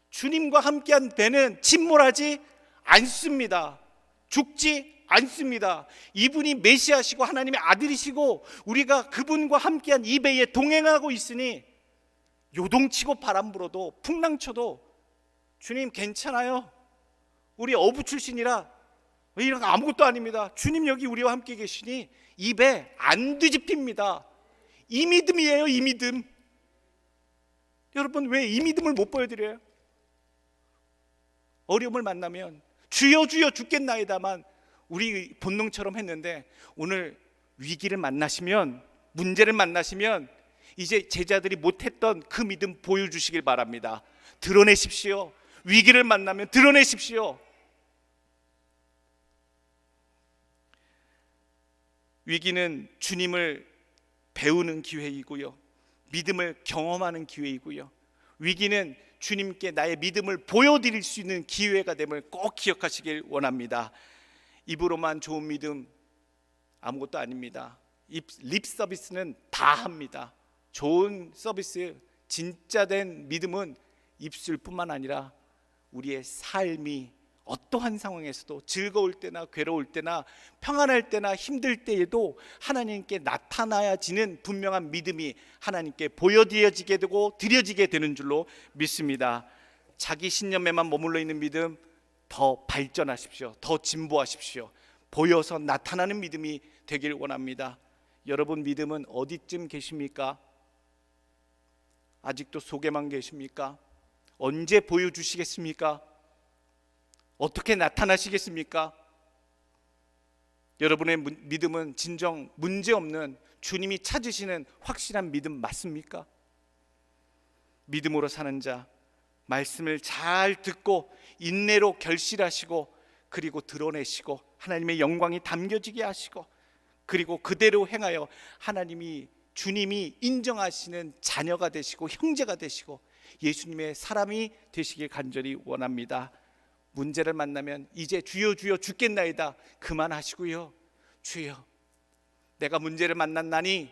S3: 주님과 함께한 배는 침몰하지 않습니다. 죽지 않습니다. 이분이 메시아시고 하나님의 아들이시고 우리가 그분과 함께한 이 배에 동행하고 있으니 요동치고 바람 불어도 풍랑 쳐도 주님 괜찮아요. 우리 어부 출신이라 이런 거 아무것도 아닙니다. 주님 여기 우리와 함께 계시니 이 배 안 뒤집힙니다. 이 믿음이에요. 이 믿음. 여러분, 왜 이 믿음을 못 보여드려요? 어려움을 만나면 주여 주여 죽겠나이다만 우리 본능처럼 했는데 오늘 위기를 만나시면, 문제를 만나시면 이제 제자들이 못했던 그 믿음 보여주시길 바랍니다. 드러내십시오. 위기를 만나면 드러내십시오. 위기는 주님을 배우는 기회이고요, 믿음을 경험하는 기회이고요, 위기는 주님께 나의 믿음을 보여드릴 수 있는 기회가 됨을 꼭 기억하시길 원합니다. 입으로만 좋은 믿음 아무것도 아닙니다. 립 서비스는 다 합니다. 좋은 서비스, 진짜 된 믿음은 입술뿐만 아니라 우리의 삶이 어떠한 상황에서도 즐거울 때나 괴로울 때나 평안할 때나 힘들 때에도 하나님께 나타나야지는 분명한 믿음이 하나님께 보여드려지게 되고 드려지게 되는 줄로 믿습니다. 자기 신념에만 머물러 있는 믿음 더 발전하십시오. 더 진보하십시오. 보여서 나타나는 믿음이 되길 원합니다. 여러분 믿음은 어디쯤 계십니까? 아직도 속에만 계십니까? 언제 보여주시겠습니까? 어떻게 나타나시겠습니까? 여러분의 믿음은 진정 문제없는 주님이 찾으시는 확실한 믿음 맞습니까? 믿음으로 사는 자, 말씀을 잘 듣고 인내로 결실하시고 그리고 드러내시고 하나님의 영광이 담겨지게 하시고 그리고 그대로 행하여 하나님이, 주님이 인정하시는 자녀가 되시고 형제가 되시고 예수님의 사람이 되시길 간절히 원합니다. 문제를 만나면 이제 주여 주여 죽겠나이다 그만하시고요, 주여 내가 문제를 만났나니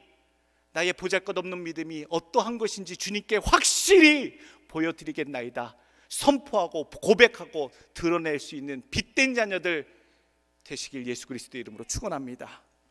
S3: 나의 보잘것없는 믿음이 어떠한 것인지 주님께 확실히 보여드리겠나이다 선포하고 고백하고 드러낼 수 있는 빛된 자녀들 되시길 예수 그리스도의 이름으로 축원합니다.